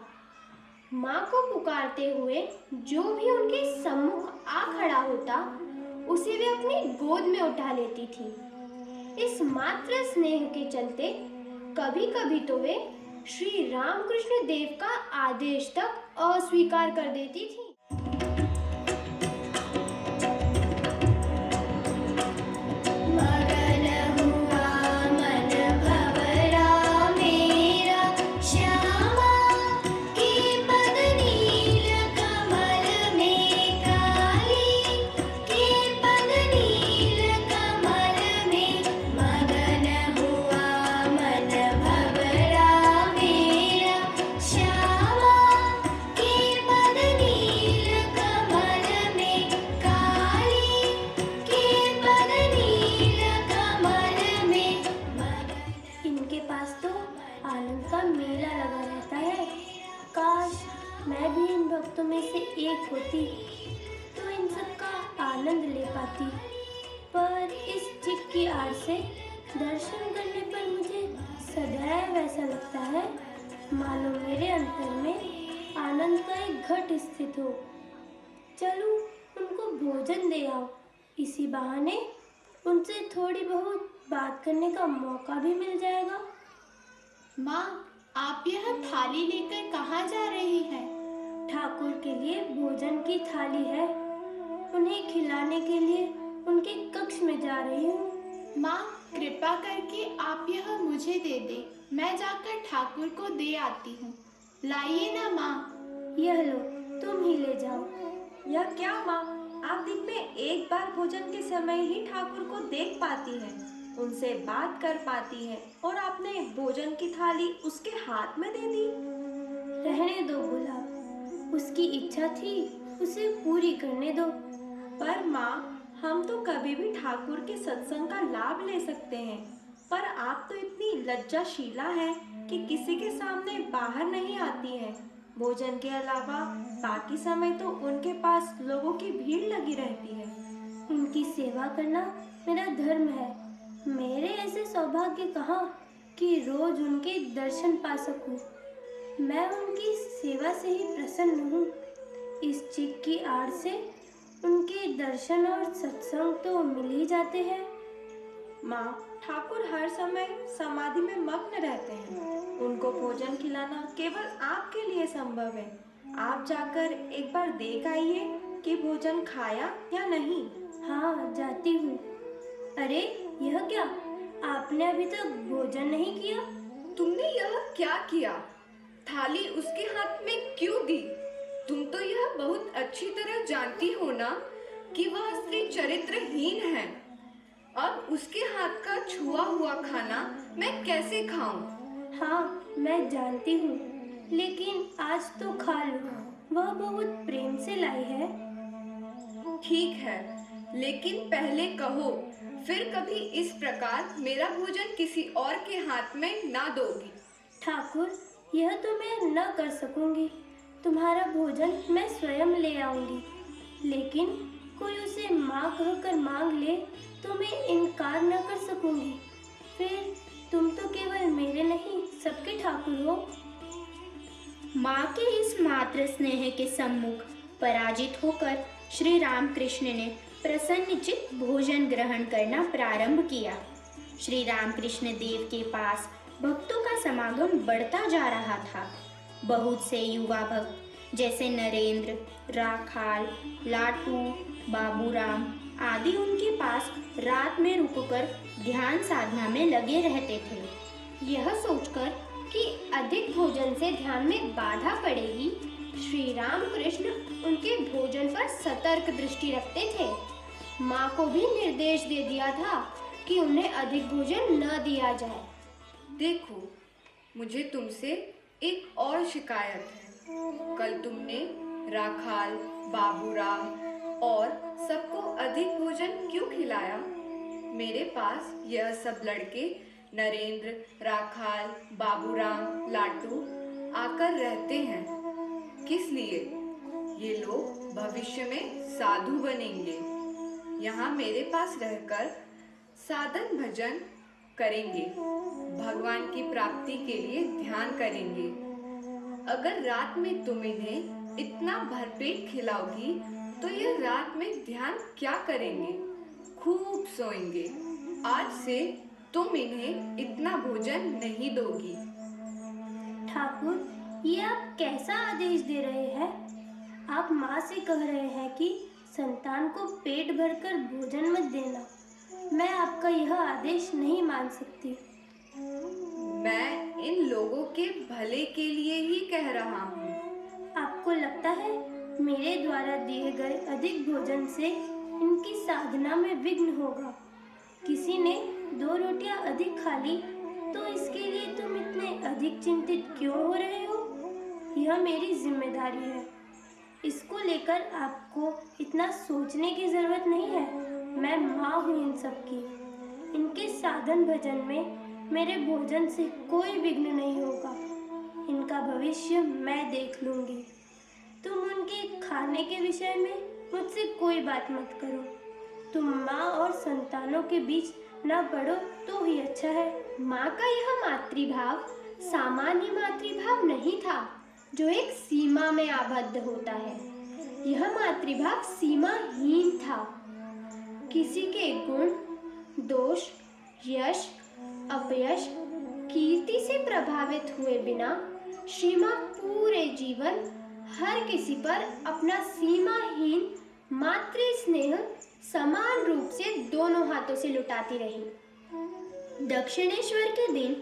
माँ को पुकारते हुए जो भी उनके सम्मुख आ खड़ा होता, उसे वे अपनी गोद में उठा लेती थी। इस मात्र स्नेह के चलते कभी कभी तो वे श्री रामकृष्ण देव का आदेश तक अस्वीकार कर देती थी। होती तो इन सब का आनंद ले पाती, पर इस चिक की आड़ से दर्शन करने पर मुझे सदैव ऐसा लगता है मानो मेरे अंतर में आनंद का एक घट स्थित हो। चलो उनको भोजन दे आओ, इसी बहाने उनसे थोड़ी बहुत बात करने का मौका भी मिल जाएगा। माँ, आप यह थाली लेकर कहाँ जा रही हैं? ठाकुर के लिए भोजन की थाली है, उन्हें खिलाने के लिए उनके कक्ष में जा रही हूँ। माँ, कृपा करके आप यह मुझे दे दे, मैं जाकर ठाकुर को दे आती हूँ। लाइए ना माँ। यह लो, तुम ही ले जाओ। यह क्या माँ, आप दिन में एक बार भोजन के समय ही ठाकुर को देख पाती हैं, उनसे बात कर पाती हैं, और आपने भोजन की थाली उसके हाथ में दे दी। रहने दो गुलाब, उसकी इच्छा थी, उसे पूरी करने दो। पर माँ, हम तो कभी भी ठाकुर के सत्संग का लाभ ले सकते हैं, पर आप तो इतनी लज्जाशीला हैं कि किसी के सामने बाहर नहीं आती हैं। भोजन के अलावा बाकी समय तो उनके पास लोगों की भीड़ लगी रहती है। उनकी सेवा करना मेरा धर्म है। मेरे ऐसे सौभाग्य कहाँ कि रोज उनके दर्शन पा सकूं। मैं उनकी सेवा से ही प्रसन्न हूँ। इस चिक की आड़ से उनके दर्शन और सत्संग तो मिल ही जाते हैं। माँ, ठाकुर हर समय समाधि में मग्न रहते हैं, उनको भोजन खिलाना केवल आपके लिए संभव है। आप जाकर एक बार देख आइए कि भोजन खाया या नहीं। हाँ, जाती हूँ। अरे यह क्या, आपने अभी तक भोजन नहीं किया? तुमने यह क्या किया? थाली उसके हाथ में क्यों दी? तुम तो यह बहुत अच्छी तरह जानती हो ना कि वह स्त्री चरित्रहीन है। अब उसके हाथ का छुआ हुआ खाना मैं कैसे खाऊं? हाँ, मैं जानती हूँ, लेकिन आज तो खा लो, वह बहुत प्रेम से लाई है। ठीक है, लेकिन पहले कहो, फिर कभी इस प्रकार मेरा भोजन किसी और के हाथ में ना दोगी। ठाकुर, यह तो मैं न कर सकूंगी। तुम्हारा भोजन मैं स्वयं ले आऊंगी, लेकिन कोई उसे माँ कहकर मांग ले तो मैं इनकार न कर सकूंगी। फिर तुम तो केवल मेरे नहीं, सबके ठाकुर हो। माँ के इस मात्र स्नेह के सम्मुख पराजित होकर श्री रामकृष्ण ने प्रसन्नचित्त भोजन ग्रहण करना प्रारंभ किया। श्री रामकृष्ण देव के पास भक्तों का समागम बढ़ता जा रहा था। बहुत से युवा भक्त जैसे नरेंद्र, राखाल, लाटू, बाबूराम आदि उनके पास रात में रुककर ध्यान साधना में लगे रहते थे। यह सोचकर कि अधिक भोजन से ध्यान में बाधा पड़ेगी, श्री रामकृष्ण उनके भोजन पर सतर्क दृष्टि रखते थे। माँ को भी निर्देश दे दिया था कि उन्हें अधिक भोजन न दिया जाए। देखो, मुझे तुमसे एक और शिकायत है। कल तुमने राखाल, बाबूराम और सबको अधिक भोजन क्यों खिलाया? मेरे पास यह सब लड़के नरेंद्र, राखाल, बाबूराम, लाटू आकर रहते हैं। किस लिए? ये लोग भविष्य में साधु बनेंगे। यहाँ मेरे पास रहकर साधन भजन करेंगे, भगवान की प्राप्ति के लिए ध्यान करेंगे। अगर रात में तुम इन्हें इतना भरपेट खिलाओगी तो ये रात में ध्यान क्या करेंगे? खूब सोएंगे। आज से तुम इन्हें इतना भोजन नहीं दोगी। ठाकुर, ये आप कैसा आदेश दे रहे हैं? आप माँ से कह रहे हैं कि संतान को पेट भरकर भोजन मत देना। मैं आपका यह आदेश नहीं मान सकती। मैं इन लोगों के भले के लिए ही कह रहा हूँ। आपको लगता है मेरे द्वारा दिए गए अधिक भोजन से इनकी साधना में विघ्न होगा? किसी ने 2 रोटियां अधिक खा ली तो इसके लिए तुम इतने अधिक चिंतित क्यों हो रहे हो? यह मेरी जिम्मेदारी है। इसको लेकर आपको इतना सोचने की जरूरत नहीं है। मैं माँ हूँ इन सबकी। इनके साधन भजन में मेरे भोजन से कोई विघ्न नहीं होगा। इनका भविष्य मैं देख लूँगी। तुम उनके खाने के विषय में मुझसे कोई बात मत करो। तुम माँ और संतानों के बीच न पड़ो तो ही अच्छा है। माँ का यह मातृभाव सामान्य मातृभाव नहीं था जो एक सीमा में आबद्ध होता है। यह मातृभाव सीमाहीन था। किसी के गुण, दोष, यश, अपयश, कीर्ति से प्रभावित हुए बिना श्री माँ पूरे जीवन हर किसी पर अपना सीमाहीन मातृ स्नेह समान रूप से दोनों हाथों से लुटाती रही। दक्षिणेश्वर के दिन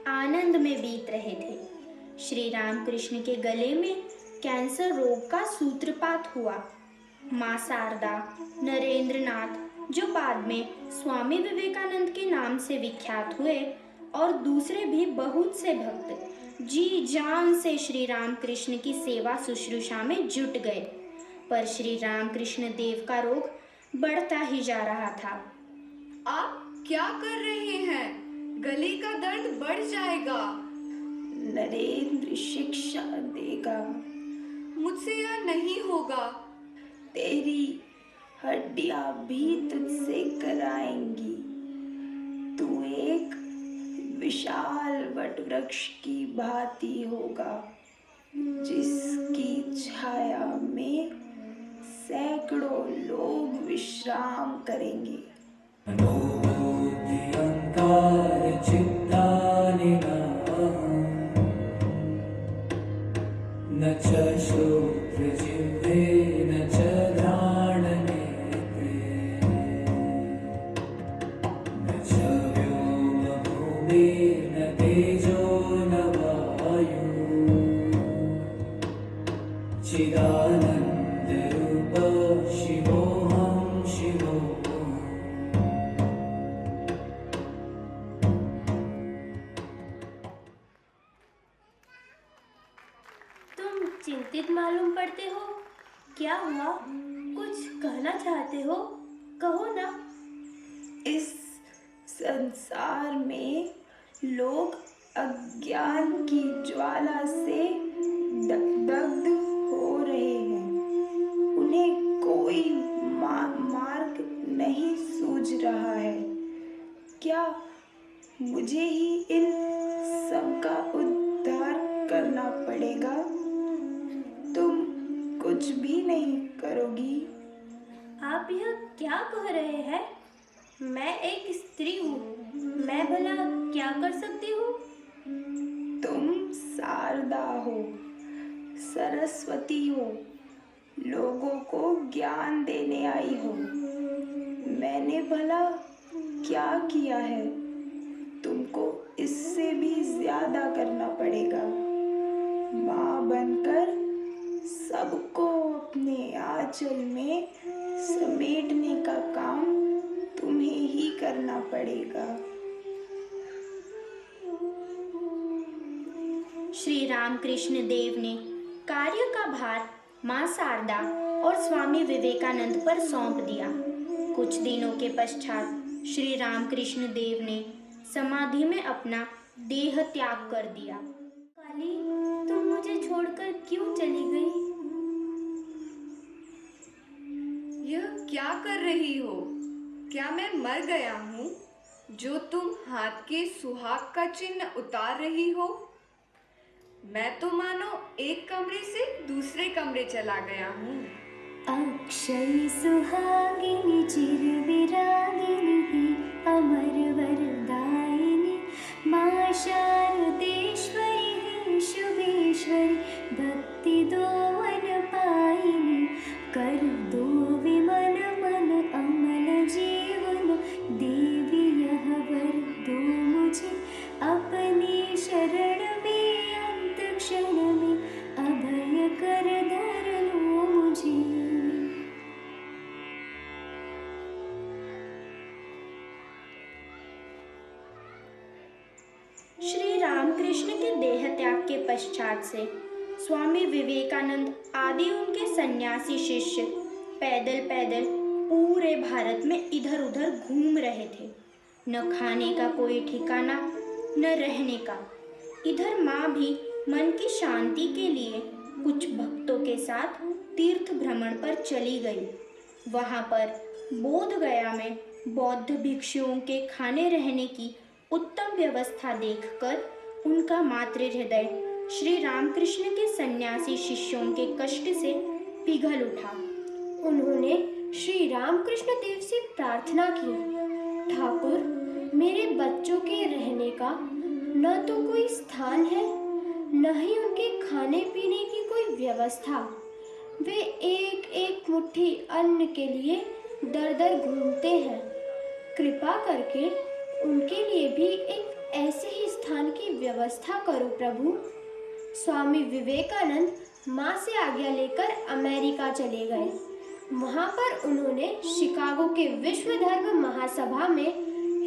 आनंद में बीत रहे थे। श्री रामकृष्ण के गले में कैंसर रोग का सूत्रपात हुआ। माँ शारदा, नरेंद्र नाथ, जो बाद में स्वामी विवेकानंद के नाम से विख्यात हुए, और दूसरे भी बहुत से भक्त जी जान से श्री रामकृष्ण की सेवा शुश्रूषा में जुट गए। पर श्री रामकृष्ण देव का रोग बढ़ता ही जा रहा था। आप क्या कर रहे हैं? गले का दर्द बढ़ जाएगा। नरेंद्र शिक्षा देगा। मुझसे यह नहीं होगा। तेरी हड्डियां भी तुझसे कराएंगी। तू एक विशाल वटवृक्ष की भांति होगा, जिसकी छाया में सैकड़ों लोग विश्राम करेंगे। न च श्रोत्रजिह्वे न च घ्राणनेत्रे न च व्योमभूमिर्न तेजो न वायु चिदानन्दरूप शिवोऽहं शिवोऽहम् चिंतित मालूम पड़ते हो। क्या हुआ? कुछ कहना चाहते हो? कहो ना। इस संसार में लोग अज्ञान की ज्वाला से दग्ध हो रहे हैं। उन्हें कोई मार्ग नहीं सूझ रहा है। क्या मुझे ही इन सबका उद्धार करना पड़ेगा? तुम कुछ भी नहीं करोगी? आप यह क्या कह रहे हैं? मैं एक स्त्री हूँ, मैं भला क्या कर सकती हूँ? तुम शारदा हो, सरस्वती हो, लोगों को ज्ञान देने आई हो। मैंने भला क्या किया है? तुमको इससे भी ज्यादा करना पड़ेगा। माँ बनकर सबको अपने आंचल में समेटने का काम तुम्हें ही करना पड़ेगा। श्री रामकृष्ण देव ने कार्य का भार माँ शारदा और स्वामी विवेकानंद पर सौंप दिया। कुछ दिनों के पश्चात श्री रामकृष्ण देव ने समाधि में अपना देह त्याग कर दिया। काली, तुम मुझे छोड़कर क्यों चली गई? यह क्या कर रही हो? क्या मैं मर गया हूँ जो तुम हाथ के सुहाग का चिन्ह उतार रही हो? मैं तो मानो एक कमरे से दूसरे कमरे चला गया हूँ। अक्षय सुहागिनी चिर विरागिनी अमर वरदायिनी माँ शारदेश्वरी शुभेश्वरी भक्ति दोवन पायिनी कर दो विमल मन अमल जीवन देवी यह वर दो मुझे अपनी शरण में अंत क्षण में अभय कर धर लो मुझे। श्री रामकृष्ण के देह त्याग के पश्चात से स्वामी विवेकानंद आदि उनके सन्यासी शिष्य पैदल पैदल पूरे भारत में इधर उधर घूम रहे थे। न खाने का कोई ठिकाना, न रहने का। इधर माँ भी मन की शांति के लिए कुछ भक्तों के साथ तीर्थ भ्रमण पर चली गई। वहाँ पर बोध गया में बौद्ध भिक्षुओं के खाने रहने की उत्तम व्यवस्था देखकर उनका मातृ हृदय श्री रामकृष्ण के सन्यासी शिष्यों के कष्ट से पिघल उठा। उन्होंने श्री रामकृष्ण देव से प्रार्थना की, ठाकुर, मेरे बच्चों के रहने का न तो कोई स्थान है, न ही उनके खाने पीने की कोई व्यवस्था। वे एक एक मुट्ठी अन्न के लिए दर दर घूमते हैं। कृपा करके उनके लिए भी एक ऐसे ही स्थान की व्यवस्था करो प्रभु। स्वामी विवेकानंद माँ से आज्ञा लेकर अमेरिका चले गए। वहाँ पर उन्होंने शिकागो के विश्व धर्म महासभा में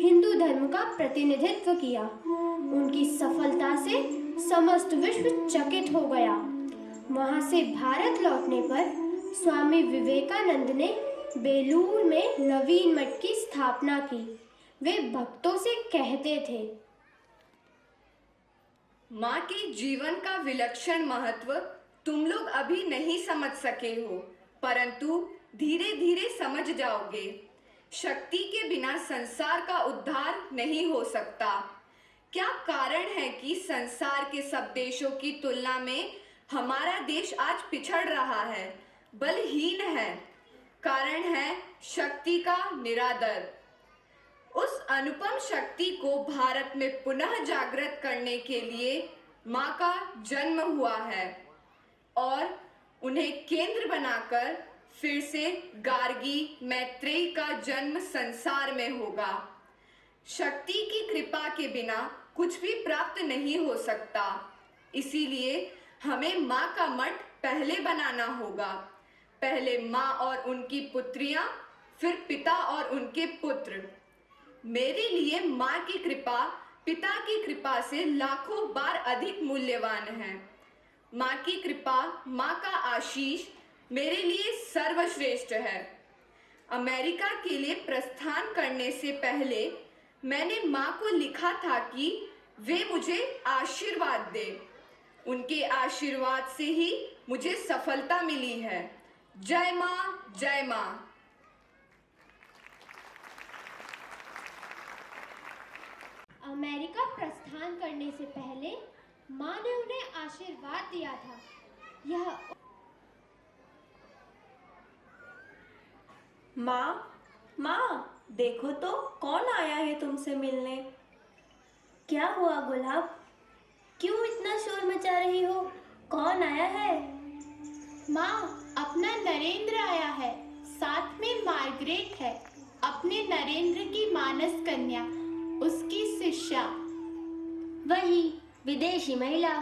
हिंदू धर्म का प्रतिनिधित्व किया। उनकी सफलता से समस्त विश्व चकित हो गया। वहाँ से भारत लौटने पर स्वामी विवेकानंद ने बेलूर में नवीन मठ की स्थापना की। वे भक्तों से कहते थे, माँ के जीवन का विलक्षण महत्व तुम लोग अभी नहीं समझ सके हो, परंतु धीरे धीरे समझ जाओगे। शक्ति के बिना संसार का उद्धार नहीं हो सकता। क्या कारण है कि संसार के सब देशों की तुलना में हमारा देश आज पिछड़ रहा है, बलहीन है? कारण है शक्ति का निरादर। उस अनुपम शक्ति को भारत में पुनः जागृत करने के लिए माँ का जन्म हुआ है और उन्हें केंद्र बनाकर फिर से गार्गी मैत्रेयी का जन्म संसार में होगा। शक्ति की कृपा के बिना कुछ भी प्राप्त नहीं हो सकता। इसीलिए हमें माँ का मठ पहले बनाना होगा। पहले माँ और उनकी पुत्रियां, फिर पिता और उनके पुत्र। मेरे लिए माँ की कृपा पिता की कृपा से लाखों बार अधिक मूल्यवान है। माँ की कृपा, माँ का आशीष मेरे लिए सर्वश्रेष्ठ है। अमेरिका के लिए प्रस्थान करने से पहले मैंने माँ को लिखा था कि वे मुझे आशीर्वाद दें। उनके आशीर्वाद से ही मुझे सफलता मिली है। जय माँ, जय माँ। अमेरिका प्रस्थान करने से पहले माँ ने उन्हें आशीर्वाद दिया था। यह माँ, देखो तो कौन आया है तुमसे मिलने। क्या हुआ गुलाब? क्यों इतना शोर मचा रही हो? कौन आया है? माँ, अपना नरेंद्र आया है, साथ में मार्गरेट है, अपने नरेंद्र की मानस कन्या, उसकी शिष्या। वही विदेशी महिला।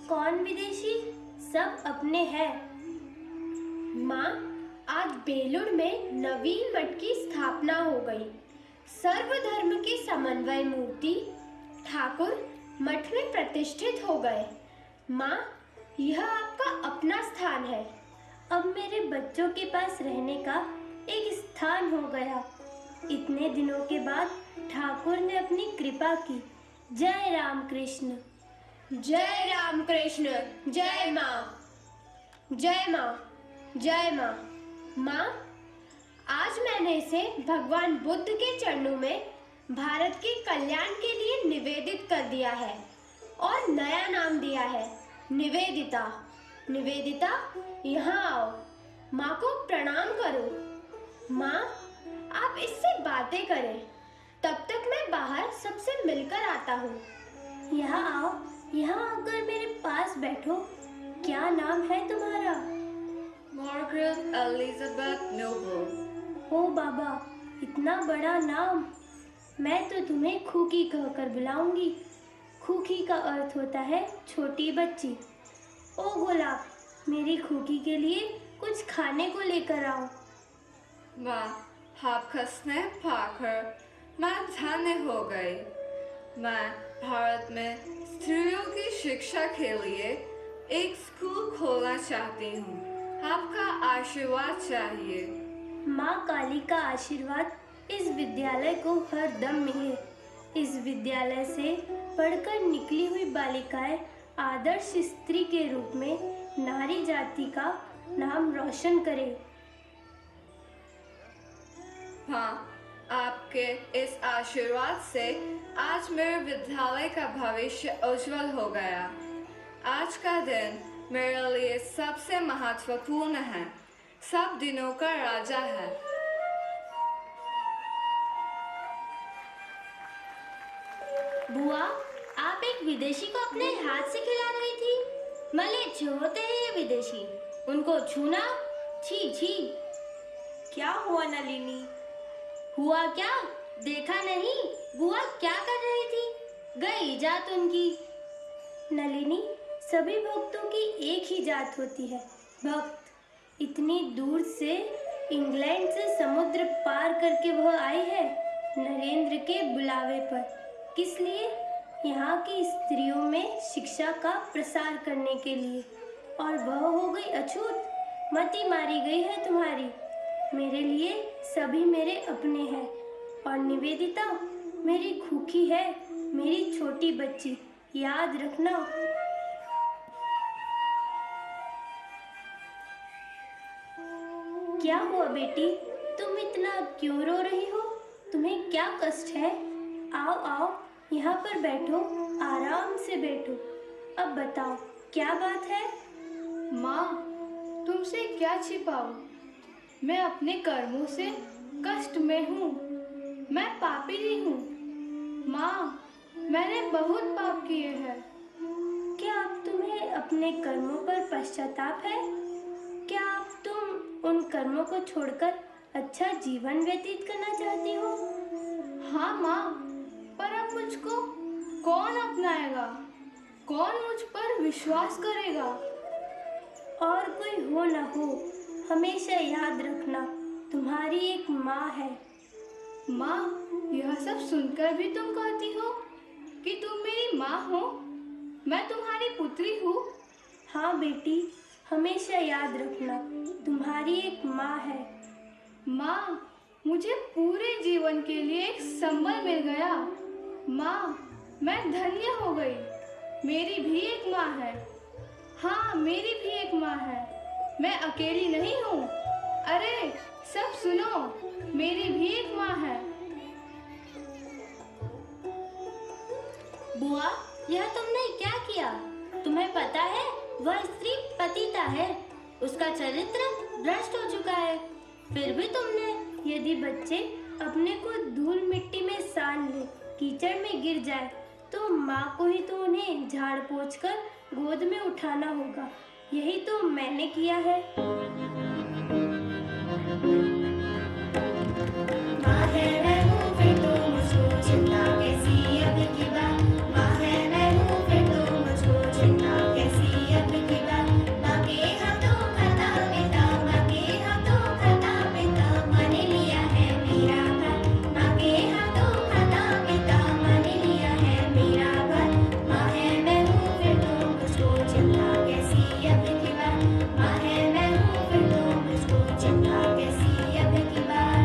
कौन विदेशी? सब अपने हैं। माँ, आज बेलूर में नवीन मठ की स्थापना हो गई। सर्वधर्म की समन्वय मूर्ति ठाकुर मठ में प्रतिष्ठित हो गए। माँ, यह आपका अपना स्थान है। अब मेरे बच्चों के पास रहने का एक स्थान हो गया। इतने दिनों के बाद ठाकुर ने अपनी कृपा की। जय राम कृष्ण। जय राम कृष्ण। जय माँ, जय माँ, जय माँ। माँ, आज मैंने इसे भगवान बुद्ध के चरणों में भारत के कल्याण के लिए निवेदित कर दिया है और नया नाम दिया है, निवेदिता। निवेदिता, यहाँ आओ, माँ को प्रणाम करो। माँ, आप इससे बातें करें, तब तक मैं बाहर सबसे मिलकर आता हूँ। यहाँ आओ, यहाँ आकर मेरे पास बैठो। क्या नाम है तुम्हारा? Margaret Elizabeth Noble. ओ बाबा, इतना बड़ा नाम। मैं तो तुम्हें खूकी कहकर बुलाऊंगी। खूकी का अर्थ होता है छोटी बच्ची। ओ गुलाब, मेरी खूकी के लिए कुछ खाने को लेकर आओ। माँ, आपका स्नेह पाकर मैं धन्य हो गई। मैं भारत में स्त्रियों की शिक्षा के लिए एक स्कूल खोलना चाहती हूँ। आपका आशीर्वाद चाहिए। माँ काली का आशीर्वाद इस विद्यालय को हर दम मिले। इस विद्यालय से पढ़कर निकली हुई बालिकाएं आदर्श स्त्री के रूप में नारी जाति का नाम रोशन करें। हाँ, आपके इस आशीर्वाद से आज मेरे विद्यालय का भविष्य उज्जवल हो गया। आज का दिन मेरे लिए सबसे महत्वपूर्ण है, सब दिनों का राजा है। बुआ, आप एक विदेशी को अपने हाथ से खिला रही थी। मलेच्छ होते हैं ये विदेशी, उनको छूना छी छी। क्या हुआ नलिनी? हुआ क्या? देखा नहीं बुआ क्या कर रही थी? गई जात उनकी। नलिनी, सभी भक्तों की एक ही जात होती है, भक्त। इतनी दूर से इंग्लैंड से समुद्र पार करके वह आई है नरेंद्र के बुलावे पर। किस लिए? यहाँ की स्त्रियों में शिक्षा का प्रसार करने के लिए। और वह हो गई अछूत, मति मारी गई है तुम्हारी। मेरे लिए सभी मेरे अपने हैं। और निवेदिता मेरी खूकी है, मेरी छोटी बच्ची, याद रखना। क्या हुआ बेटी, तुम इतना क्यों रो रही हो? तुम्हें क्या कष्ट है? आओ आओ, यहाँ पर बैठो, आराम से बैठो। अब बताओ क्या बात है? माँ, तुमसे क्या छिपाऊं? मैं अपने कर्मों से कष्ट में हूँ। मैं पापिनी हूँ। माँ, मैंने बहुत पाप किए हैं। क्या अब तुम्हें अपने कर्मों पर पश्चाताप है? क्या अब तुम उन कर्मों को छोड़कर अच्छा जीवन व्यतीत करना चाहती हो? हाँ माँ, पर अब मुझको कौन अपनाएगा? कौन मुझ पर विश्वास करेगा? और कोई हो न हो, हमेशा याद रखना, तुम्हारी एक माँ है। माँ, यह सब सुनकर भी तुम कहती हो कि तुम मेरी माँ हो? मैं तुम्हारी पुत्री हूँ। हाँ बेटी, हमेशा याद रखना, तुम्हारी एक माँ है। माँ, मुझे पूरे जीवन के लिए एक संबल मिल गया। माँ, मैं धन्य हो गई। मेरी भी एक माँ है। हाँ, मेरी भी एक माँ है। मैं अकेली नहीं हूँ। अरे सब सुनो, मेरी भी एक माँ है। बुआ, यह तुमने क्या किया? तुम्हें पता है वह स्त्री पतिता है, उसका चरित्र भ्रष्ट हो चुका है, फिर भी तुमने। यदि बच्चे अपने को धूल मिट्टी में सान ले, कीचड़ में गिर जाए, तो माँ को ही तो उन्हें झाड़ पोंछ कर गोद में उठाना होगा। यही तो मैंने किया है। माँ है मैं हूँ फिर तो मुझको चिंता कैसी अब की बात। माँ है मैं हूँ फिर तो मुझको चिंता कैसी अब की बात। माँ के हाथों खाता पिता, माँ के हाथों खाता पिता, माँ ने लिया है मेरा घर। माँ के हाथों खाता पिता, माँ ने लिया है मेरा घर। माँ है मैं हूँ फिर तो मुझको चिंता कैसी अब की बात। माँ है मैं हूँ फिर तो मुझको चिंता कैसी अब की बात।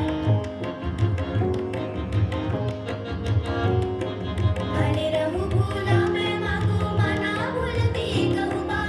भले रहूं भूला मैं माँ को, माँ ना भूलती कहूँ बार।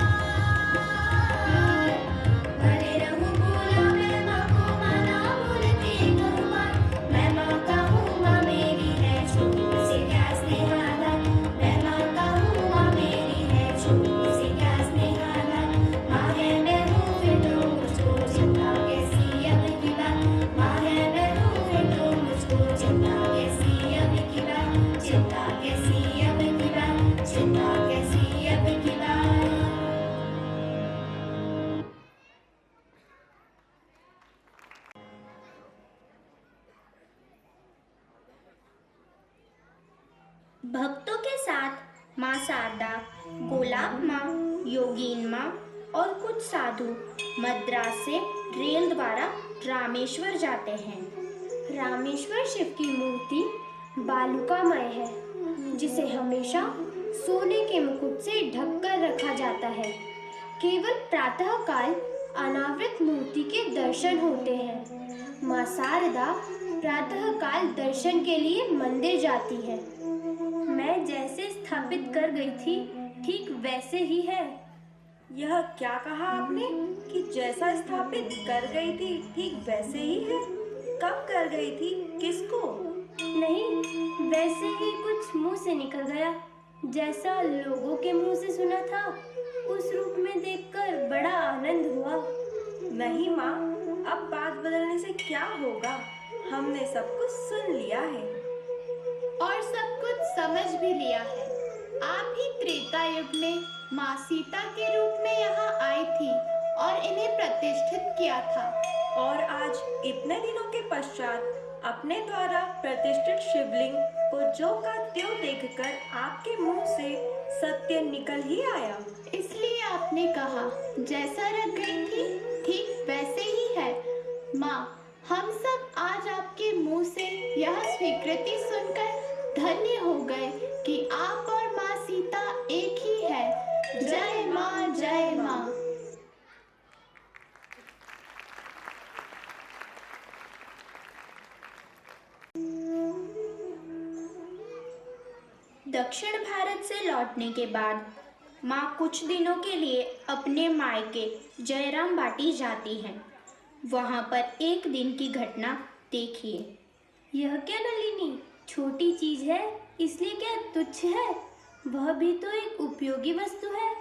भले रहूं भूला मैं माँ को, माँ ना भूलती कहूँ बार। मैं माँ का हूँ, माँ मेरी है छोटी सी क्या स्नेहादार। मैं माँ का हूँ, माँ मेरी है छोटी सी क्या स्नेहादार। माँ है मैं हूँ फिर तो मुझको चिंता कैसी अब की बात। माँ है मैं हूँ फिर तो मुझको चिंता कैसी अब की बात। चिंता कैसी अब की बात। चिंता कैसी अब की बात। भक्तों के साथ माँ शारदा, गोलाब माँ, योगीन माँ और कुछ साधु मद्रास से रेल द्वारा रामेश्वर जाते हैं। रामेश्वर शिव की मूर्ति बालुकामय है, जिसे हमेशा सोने के मुकुट से ढककर रखा जाता है। केवल प्रातः काल अनावृत मूर्ति के दर्शन होते हैं। माँ शारदा प्रातः काल दर्शन के लिए मंदिर जाती है। मैं जैसे स्थापित कर गई थी, ठीक वैसे ही है। यह क्या कहा आपने कि जैसा स्थापित कर गई थी ठीक वैसे ही है? कब कर गई थी, किसको? नहीं, वैसे ही कुछ मुंह से निकल गया, जैसा लोगों के मुंह से सुना था। उस रूप में देखकर बड़ा आनंद हुआ। नहीं माँ, अब बात बदलने से क्या होगा? हमने सब कुछ सुन लिया है और सब कुछ समझ भी लिया है। आप ही त्रेता युग में माँ सीता के रूप में यहाँ आई थी और इन्हें प्रतिष्ठित किया था। और आज इतने दिनों के पश्चात अपने द्वारा प्रतिष्ठित शिवलिंग को जो का त्यों देखकर आपके मुंह से सत्य निकल ही आया। इसलिए आपने कहा जैसा रख गई थी ठीक वैसे ही है। माँ, हम सब आज आपके मुंह से यह स्वीकृति सुनकर धन्य हो गए कि आप और माँ सीता एक ही है। जय माँ, जय माँ। दक्षिण भारत से लौटने के बाद माँ कुछ दिनों के लिए अपने मायके जयराम बाटी जाती हैं। वहाँ पर एक दिन की घटना देखिए। यह क्या नलिनी, छोटी चीज है इसलिए क्या तुच्छ है? वह भी तो एक उपयोगी वस्तु है।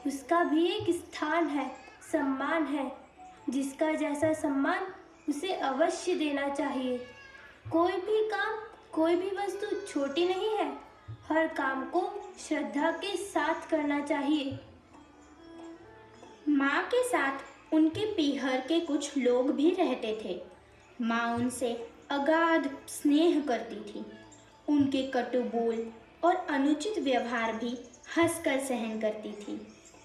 उसका भी एक स्थान है, सम्मान है। जिसका जैसा सम्मान उसे अवश्य देना चाहिए। कोई भी काम, कोई भी वस्तु छोटी नहीं है। हर काम को श्रद्धा के साथ करना चाहिए। माँ के साथ उनके पीहर के कुछ लोग भी रहते थे। माँ उनसे अगाध स्नेह करती थी। उनके कटु बोल और अनुचित व्यवहार भी हंसकर सहन करती थी।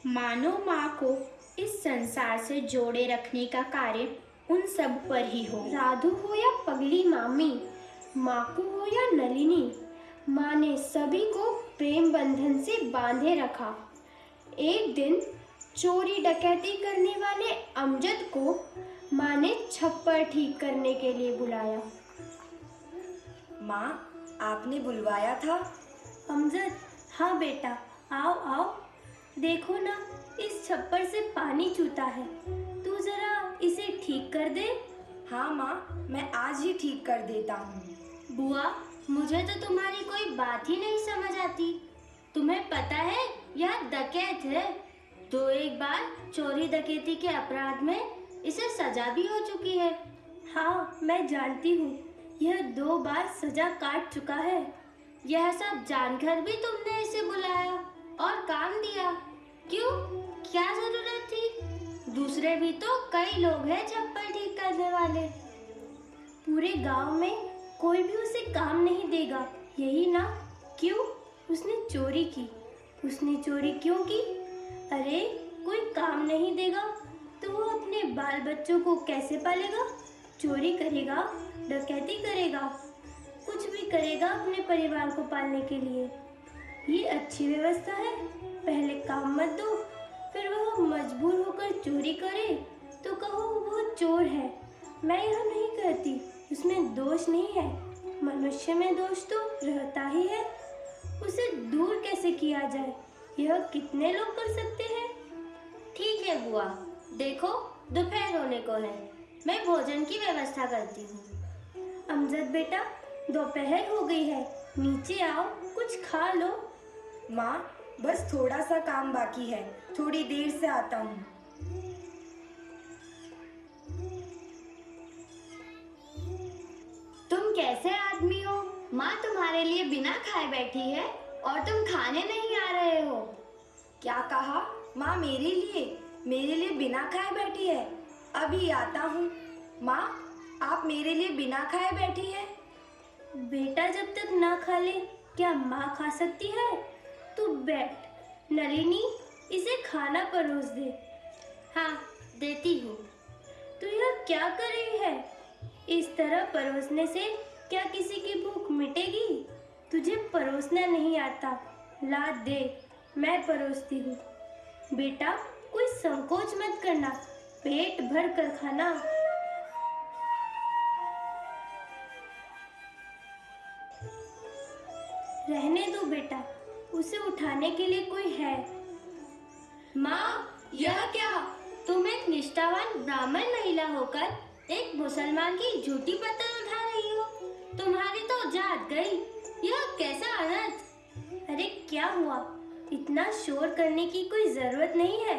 मानो माँ को इस संसार से जोड़े रखने का कार्य उन सब पर ही हो। राधु हो या पगली मामी, माकू हो या नलिनी, माँ ने सभी को प्रेम बंधन से बांधे रखा। एक दिन चोरी डकैती करने वाले अमजद को माँ ने छप्पर ठीक करने के लिए बुलाया। माँ, आपने बुलवाया था? अमजद, हाँ बेटा, आओ आओ। देखो ना, इस छप्पर से पानी चूता है, तू जरा इसे ठीक कर दे। हाँ माँ, मैं आज ही ठीक कर देता हूँ। बुआ, मुझे तो तुम्हारी कोई बात ही नहीं समझ आती। तुम्हें पता है यह डकैत है, तो एक बार चोरी डकैती के अपराध में इसे सजा भी हो चुकी है। हाँ, मैं जानती हूँ, यह 2 बार सजा काट चुका है। यह सब जानकर भी तुमने इसे बुलाया और काम दिया, क्यों? क्या जरूरत थी? दूसरे भी तो कई लोग हैं छप्पर ठीक करने वाले। पूरे गांव में कोई भी उसे काम नहीं देगा, यही ना? क्यों? उसने चोरी की। उसने चोरी क्यों की? अरे, कोई काम नहीं देगा तो वो अपने बाल बच्चों को कैसे पालेगा? चोरी करेगा, डकैती करेगा, कुछ भी करेगा अपने परिवार को पालने के लिए। ये अच्छी व्यवस्था है? पहले काम मत दो, फिर वह मजबूर होकर चोरी करे तो कहो वो चोर है। मैं यह नहीं कहती, उसमें दोष नहीं है। मनुष्य में दोष तो रहता ही है, उसे दूर कैसे किया जाए, यह कितने लोग कर सकते हैं। ठीक है बुआ, देखो दोपहर होने को है, मैं भोजन की व्यवस्था करती हूँ। अमजद बेटा, दोपहर हो गई है, नीचे आओ, कुछ खा लो। माँ, बस थोड़ा सा काम बाकी है, थोड़ी देर से आता हूँ। तुम कैसे आदमी हो? माँ तुम्हारे लिए बिना खाए बैठी है और तुम खाने नहीं आ रहे हो। क्या कहा? माँ मेरे लिए बिना खाए बैठी है? अभी आता हूँ। माँ, आप मेरे लिए बिना खाए बैठी है? बेटा जब तक ना खा ले क्या माँ खा सकती है? तू बैठ। नलिनी, इसे खाना परोस दे। हाँ, देती हूँ। तू यह क्या कर रही है? इस तरह परोसने से क्या किसी की भूख मिटेगी? तुझे परोसना नहीं आता, ला दे, मैं परोसती हूँ। बेटा, कोई संकोच मत करना, पेट भर कर खाना। रहने दो बेटा, उसे उठाने के लिए कोई है। माँ, यह क्या? तुम एक निष्ठावान ब्राह्मण महिला होकर एक मुसलमान की झूठी पत्तल उठा रही हो। तुम्हारी तो जात गई, यह कैसा अनर्थ। अरे क्या हुआ? इतना शोर करने की कोई जरूरत नहीं है।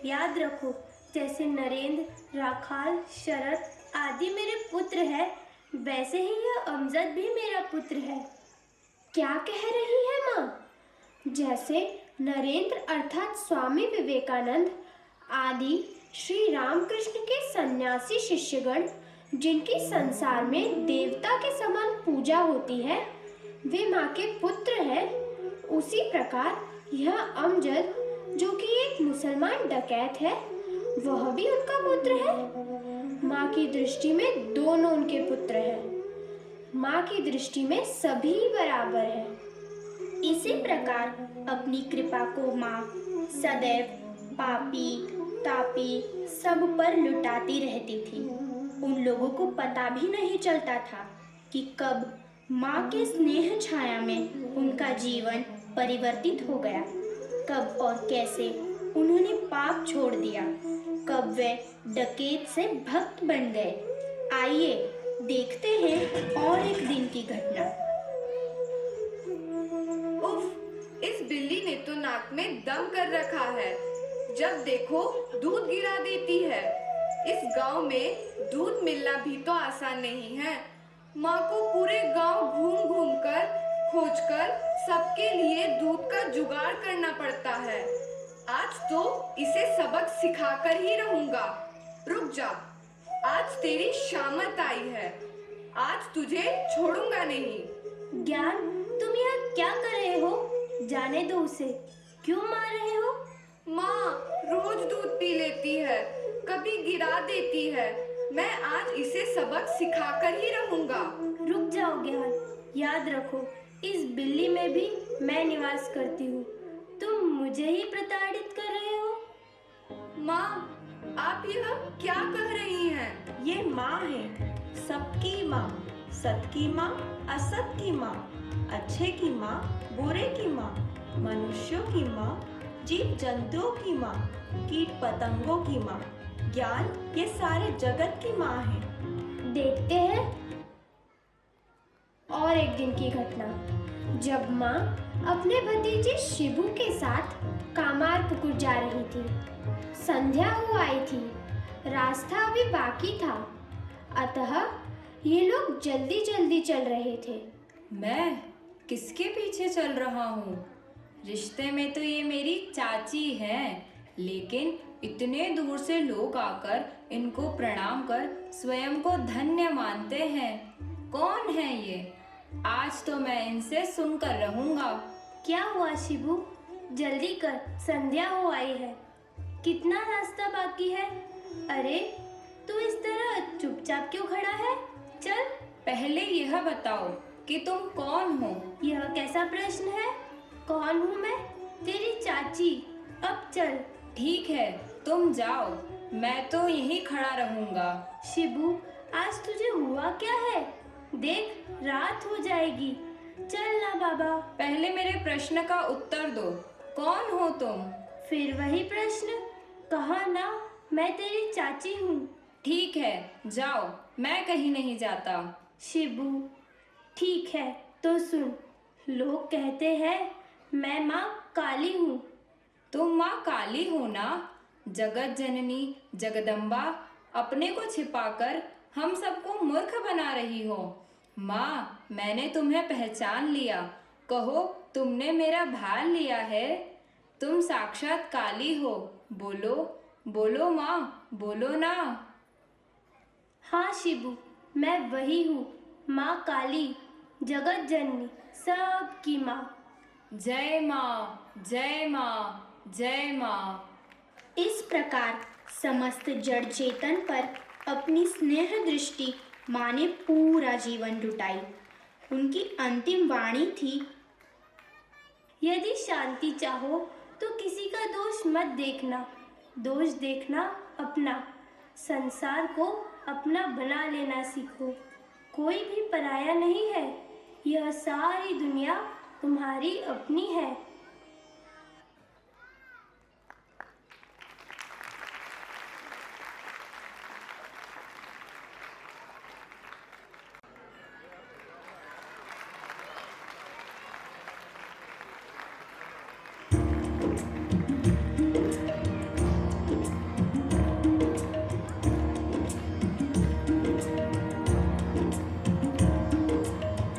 याद रखो, जैसे नरेंद्र, राखाल, शरद आदि मेरे पुत्र हैं, वैसे ही यह अमजद भी मेरा पुत्र है। क्या कह रही है माँ? जैसे नरेंद्र अर्थात स्वामी विवेकानंद आदि श्री रामकृष्ण के सन्यासी शिष्यगण, जिनकी संसार में देवता के समान पूजा होती है, वे माँ के पुत्र हैं। उसी प्रकार यह अमजद, जो कि एक मुसलमान डकैत है, वह भी उनका पुत्र है। माँ की दृष्टि में दोनों उनके पुत्र हैं। माँ की दृष्टि में सभी बराबर हैं। इसी प्रकार अपनी कृपा को माँ सदैव पापी तापी सब पर लुटाती रहती थी। उन लोगों को पता भी नहीं चलता था कि कब माँ के स्नेह छाया में उनका जीवन परिवर्तित हो गया, कब और कैसे उन्होंने पाप छोड़ दिया, कब वे डकैत से भक्त बन गए। आइए देखते हैं और एक दिन की घटना। उफ, इस बिल्ली ने तो नाक में दम कर रखा है। जब देखो दूध गिरा देती है। इस गांव में दूध मिलना भी तो आसान नहीं है। माँ को पूरे गांव घूम घूम कर खोज कर सबके लिए दूध का जुगाड़ करना पड़ता है। आज तो इसे सबक सिखाकर ही रहूंगा। रुक जा, आज तेरी शामत आई है, आज तुझे छोड़ूंगा नहीं। ज्ञान, तुम यहाँ क्या कर रहे हो? जाने दो उसे, क्यों मार रहे हो? माँ रोज दूध पी लेती है, कभी गिरा देती है। मैं आज इसे सबक सिखाकर ही रहूंगा। रुक जाओ ज्ञान, याद रखो इस बिल्ली में भी मैं निवास करती हूँ। तुम मुझे ही प्रताड़ित कर रहे हो। माँ, आप यह क्या कह रही हैं? ये माँ है, सबकी माँ, सत की माँ, असत की माँ, अच्छे की माँ, बुरे की माँ, मनुष्यों की माँ, जीव जंतुओं की माँ, कीट पतंगों की माँ, ज्ञान ये सारे जगत की माँ है। देखते हैं और एक दिन की घटना, जब माँ अपने भतीजे शिबू के साथ कामारपुकुर जा रही थी। संध्या हो आई थी, रास्ता अभी बाकी था, अतः ये लोग जल्दी जल्दी चल रहे थे। मैं किसके पीछे चल रहा हूँ? रिश्ते में तो ये मेरी चाची हैं, लेकिन इतने दूर से लोग आकर इनको प्रणाम कर स्वयं को धन्य मानते हैं। कौन है ये? आज तो मैं इनसे सुनकर रहूंगा। क्या हुआ शिबू? जल्दी कर, संध्या हो आई है। कितना रास्ता बाकी है? अरे तू इस तरह चुपचाप क्यों खड़ा है? चल। पहले यह बताओ कि तुम कौन हो? यह कैसा प्रश्न है? कौन हूँ मैं? तेरी चाची। अब चल। ठीक है, तुम जाओ, मैं तो यहीं खड़ा रहूंगा। शिबू, आज तुझे हुआ क्या है? देख, रात हो जाएगी। चल ना बाबा। पहले मेरे प्रश्न का उत्तर दो, कौन हो तुम? फिर वही प्रश्न? कहा ना, मैं तेरी चाची हूँ। ठीक है, जाओ, मैं कहीं नहीं जाता। शिबू, ठीक है तो सुन। लोग कहते हैं मैं माँ काली हूँ। तुम माँ काली हो ना? जगत जननी जगदम्बा अपने को छिपाकर हम सबको मूर्ख बना रही हो। माँ, मैंने तुम्हें पहचान लिया। कहो, तुमने मेरा भाल लिया है? तुम साक्षात काली हो। बोलो बोलो माँ, बोलो ना। हाँ शिबू, मैं वही हूँ, माँ काली, जगत जननी, सबकी माँ। जय माँ, जय माँ, जय माँ। इस प्रकार समस्त जड़ चेतन पर अपनी स्नेह दृष्टि माँ ने पूरा जीवन लुटाई। उनकी अंतिम वाणी थी, यदि शांति चाहो तो किसी का दोष मत देखना, दोष देखना अपना। संसार को अपना बना लेना सीखो। कोई भी पराया नहीं है, यह सारी दुनिया तुम्हारी अपनी है।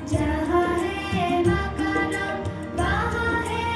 जहाँ है माँ का नाम, वहाँ है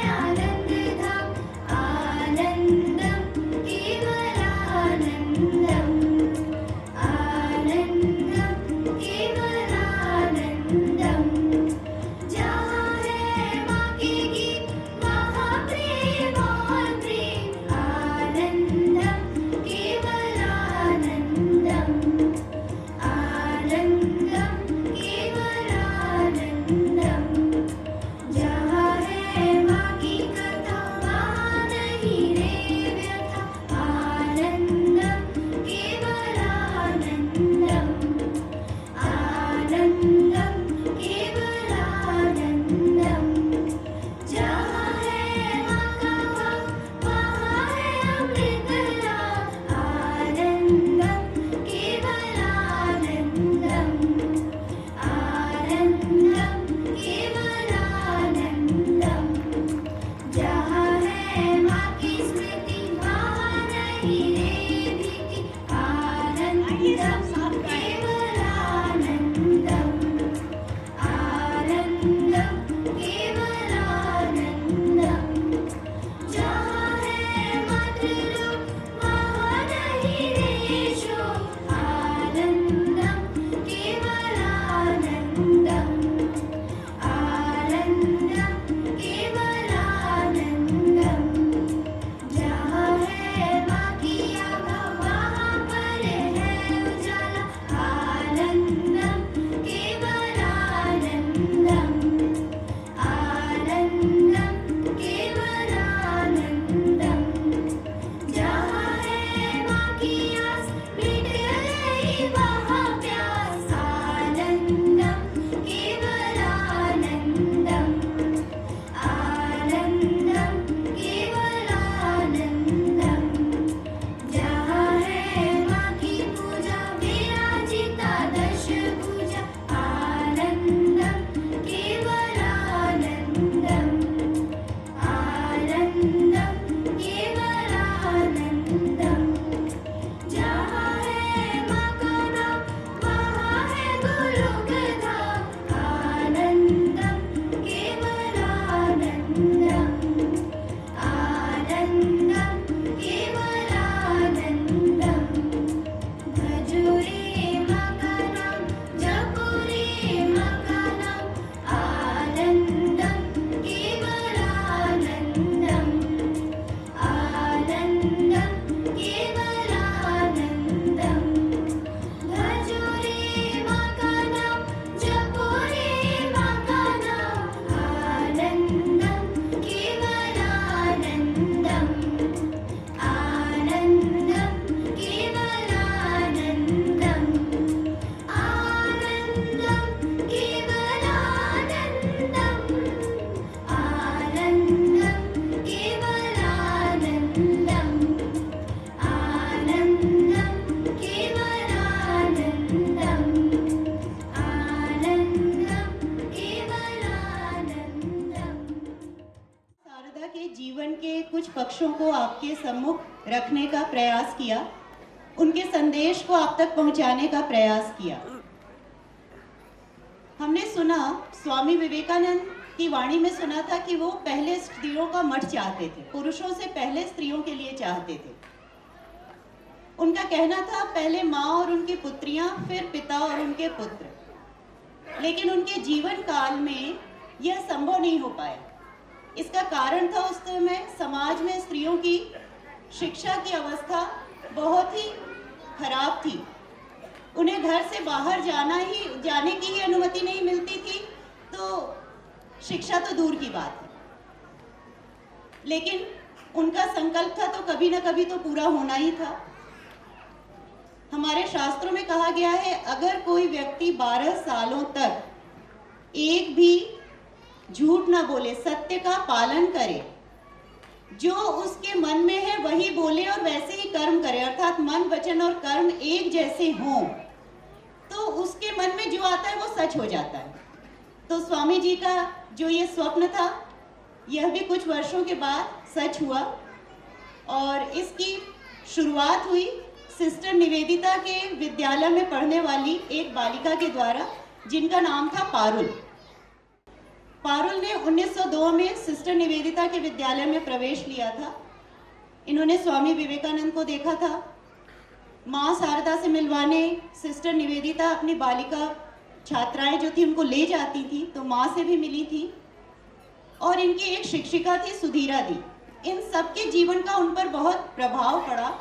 कुछ पक्षों को आपके सम्मुख रखने का प्रयास किया, उनके संदेश को आप तक पहुंचाने का प्रयास किया। हमने सुना, स्वामी विवेकानंद की वाणी में सुना था कि वो पहले स्त्रियों का मठ चाहते थे, पुरुषों से पहले स्त्रियों के लिए चाहते थे। उनका कहना था पहले माँ और उनकी पुत्रियां, फिर पिता और उनके पुत्र। लेकिन उनके जीवन काल में यह संभव नहीं हो पाया। इसका कारण था उस समय समाज में स्त्रियों की शिक्षा की अवस्था बहुत ही खराब थी। उन्हें घर से बाहर जाने की ही अनुमति नहीं मिलती थी, तो शिक्षा तो दूर की बात है। लेकिन उनका संकल्प था तो कभी ना कभी तो पूरा होना ही था। हमारे शास्त्रों में कहा गया है, अगर कोई व्यक्ति 12 सालों तक एक भी झूठ ना बोले, सत्य का पालन करे, जो उसके मन में है वही बोले और वैसे ही कर्म करे, अर्थात मन, वचन और कर्म एक जैसे हों, तो उसके मन में जो आता है वो सच हो जाता है। तो स्वामी जी का जो ये स्वप्न था, यह भी कुछ वर्षों के बाद सच हुआ और इसकी शुरुआत हुई सिस्टर निवेदिता के विद्यालय में पढ़ने वाली एक बालिका के द्वारा, जिनका नाम था पारुल। पारुल ने 1902 में सिस्टर निवेदिता के विद्यालय में प्रवेश लिया था। इन्होंने स्वामी विवेकानंद को देखा था। माँ शारदा से मिलवाने सिस्टर निवेदिता अपनी बालिका छात्राएं जो थी उनको ले जाती थी, तो माँ से भी मिली थी। और इनकी एक शिक्षिका थी सुधीरा दी। इन सबके जीवन का उन पर बहुत प्रभाव पड़ा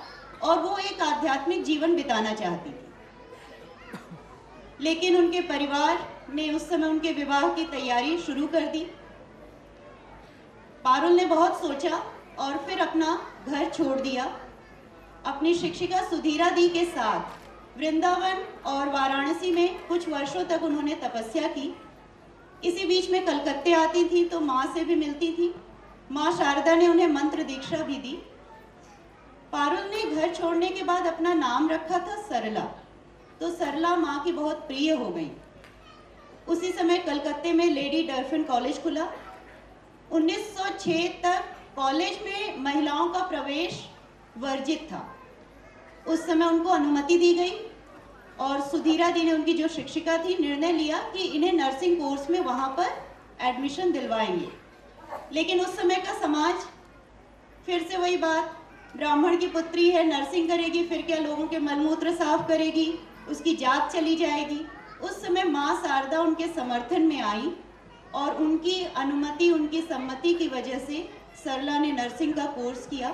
और वो एक आध्यात्मिक जीवन बिताना चाहती थी। लेकिन उनके परिवार ने उस समय उनके विवाह की तैयारी शुरू कर दी। पारुल ने बहुत सोचा और फिर अपना घर छोड़ दिया। अपनी शिक्षिका सुधीरा दी के साथ वृंदावन और वाराणसी में कुछ वर्षों तक उन्होंने तपस्या की। इसी बीच में कलकत्ते आती थी तो माँ से भी मिलती थी। माँ शारदा ने उन्हें मंत्र दीक्षा भी दी। पारुल ने घर छोड़ने के बाद अपना नाम रखा था सरला, तो सरला माँ की बहुत प्रिय हो गई। उसी समय कलकत्ते में लेडी डर्फिन कॉलेज खुला। 1906 तक कॉलेज में महिलाओं का प्रवेश वर्जित था। उस समय उनको अनुमति दी गई और सुधीरा दी ने, उनकी जो शिक्षिका थी, निर्णय लिया कि इन्हें नर्सिंग कोर्स में वहाँ पर एडमिशन दिलवाएंगे। लेकिन उस समय का समाज, फिर से वही बात, ब्राह्मण की पुत्री है, नर्सिंग करेगी, फिर क्या लोगों के मलमूत्र साफ करेगी, उसकी जात चली जाएगी। उस समय माँ शारदा उनके समर्थन में आई और उनकी अनुमति, उनकी सम्मति की वजह से सरला ने नर्सिंग का कोर्स किया।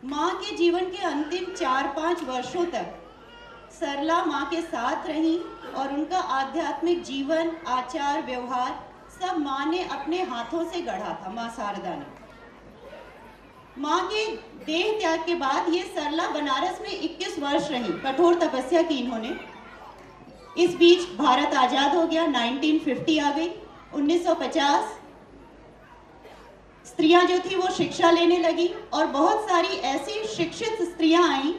माँ के जीवन के अंतिम 4-5 वर्षों तक सरला माँ के साथ रही और उनका आध्यात्मिक जीवन, आचार, व्यवहार सब माँ ने अपने हाथों से गढ़ा था। माँ शारदा ने माँ के देह त्याग के बाद ये सरला बनारस में 21 वर्ष रही, कठोर तपस्या की इन्होंने। इस बीच भारत आजाद हो गया, 1950 आ गई। 1950 स्त्रियां जो थी वो शिक्षा लेने लगी और बहुत सारी ऐसी शिक्षित स्त्रियां आई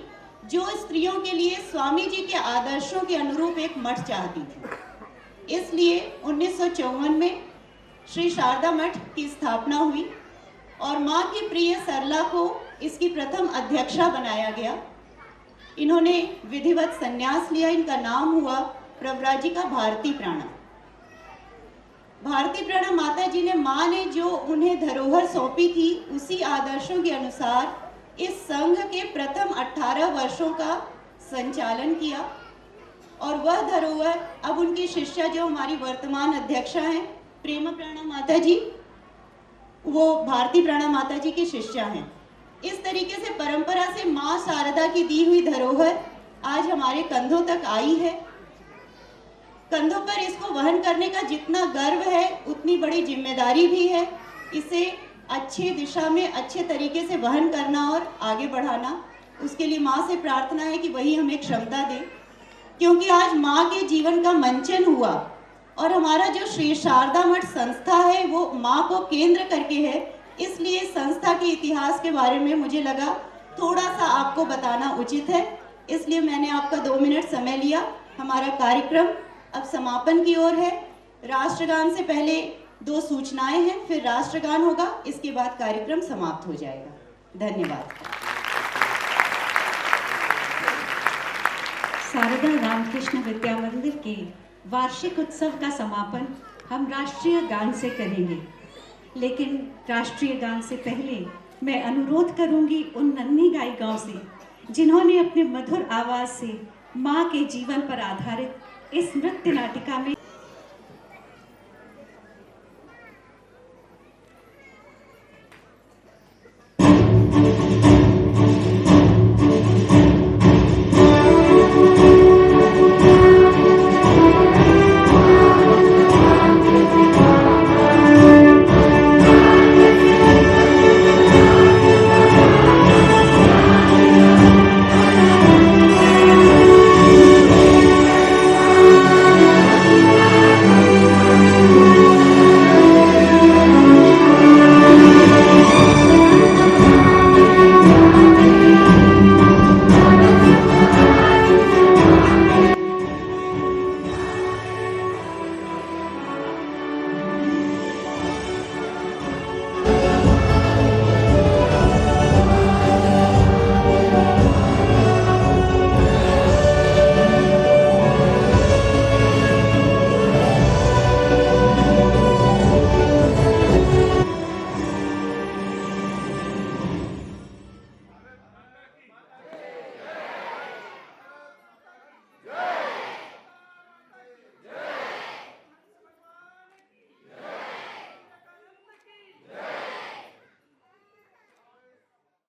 जो स्त्रियों के लिए स्वामी जी के आदर्शों के अनुरूप एक मठ चाहती थी। इसलिए 1954 में श्री शारदा मठ की स्थापना हुई और माँ की प्रिय सरला को इसकी प्रथम अध्यक्षा बनाया गया। इन्होंने विधिवत संन्यास लिया। इनका नाम हुआ प्रव्राजिका भारती प्राणा। भारती प्राणा माता जी ने, माँ ने जो उन्हें धरोहर सौंपी थी, उसी आदर्शों के अनुसार इस संघ के प्रथम 18 वर्षों का संचालन किया और वह धरोहर अब उनकी शिष्या जो हमारी वर्तमान अध्यक्षा हैं, प्रेम प्राणा माता जी, वो भारती प्राणा माता जी की शिष्या हैं। इस तरीके से परंपरा से माँ शारदा की दी हुई धरोहर आज हमारे कंधों तक आई है। कंधों पर इसको वहन करने का जितना गर्व है, उतनी बड़ी जिम्मेदारी भी है। इसे अच्छी दिशा में अच्छे तरीके से वहन करना और आगे बढ़ाना, उसके लिए माँ से प्रार्थना है कि वही हमें क्षमता दे। क्योंकि आज माँ के जीवन का मंचन हुआ और हमारा जो श्री शारदा मठ संस्था है वो माँ को केंद्र करके है, इसलिए संस्था के इतिहास के बारे में मुझे लगा थोड़ा सा आपको बताना उचित है। इसलिए मैंने आपका 2 मिनट समय लिया। हमारा कार्यक्रम अब समापन की ओर है। राष्ट्रगान से पहले 2 सूचनाएं हैं, फिर राष्ट्रगान होगा, इसके बाद कार्यक्रम समाप्त हो जाएगा। धन्यवाद। शारदा रामकृष्ण विद्या मंदिर के वार्षिक उत्सव का समापन हम राष्ट्रीय गान से करेंगे, लेकिन राष्ट्रीय गान से पहले मैं अनुरोध करूंगी उन नन्ही गायिकाओं से जिन्होंने अपने मधुर आवाज से माँ के जीवन पर आधारित इस नृत्य नाटिका में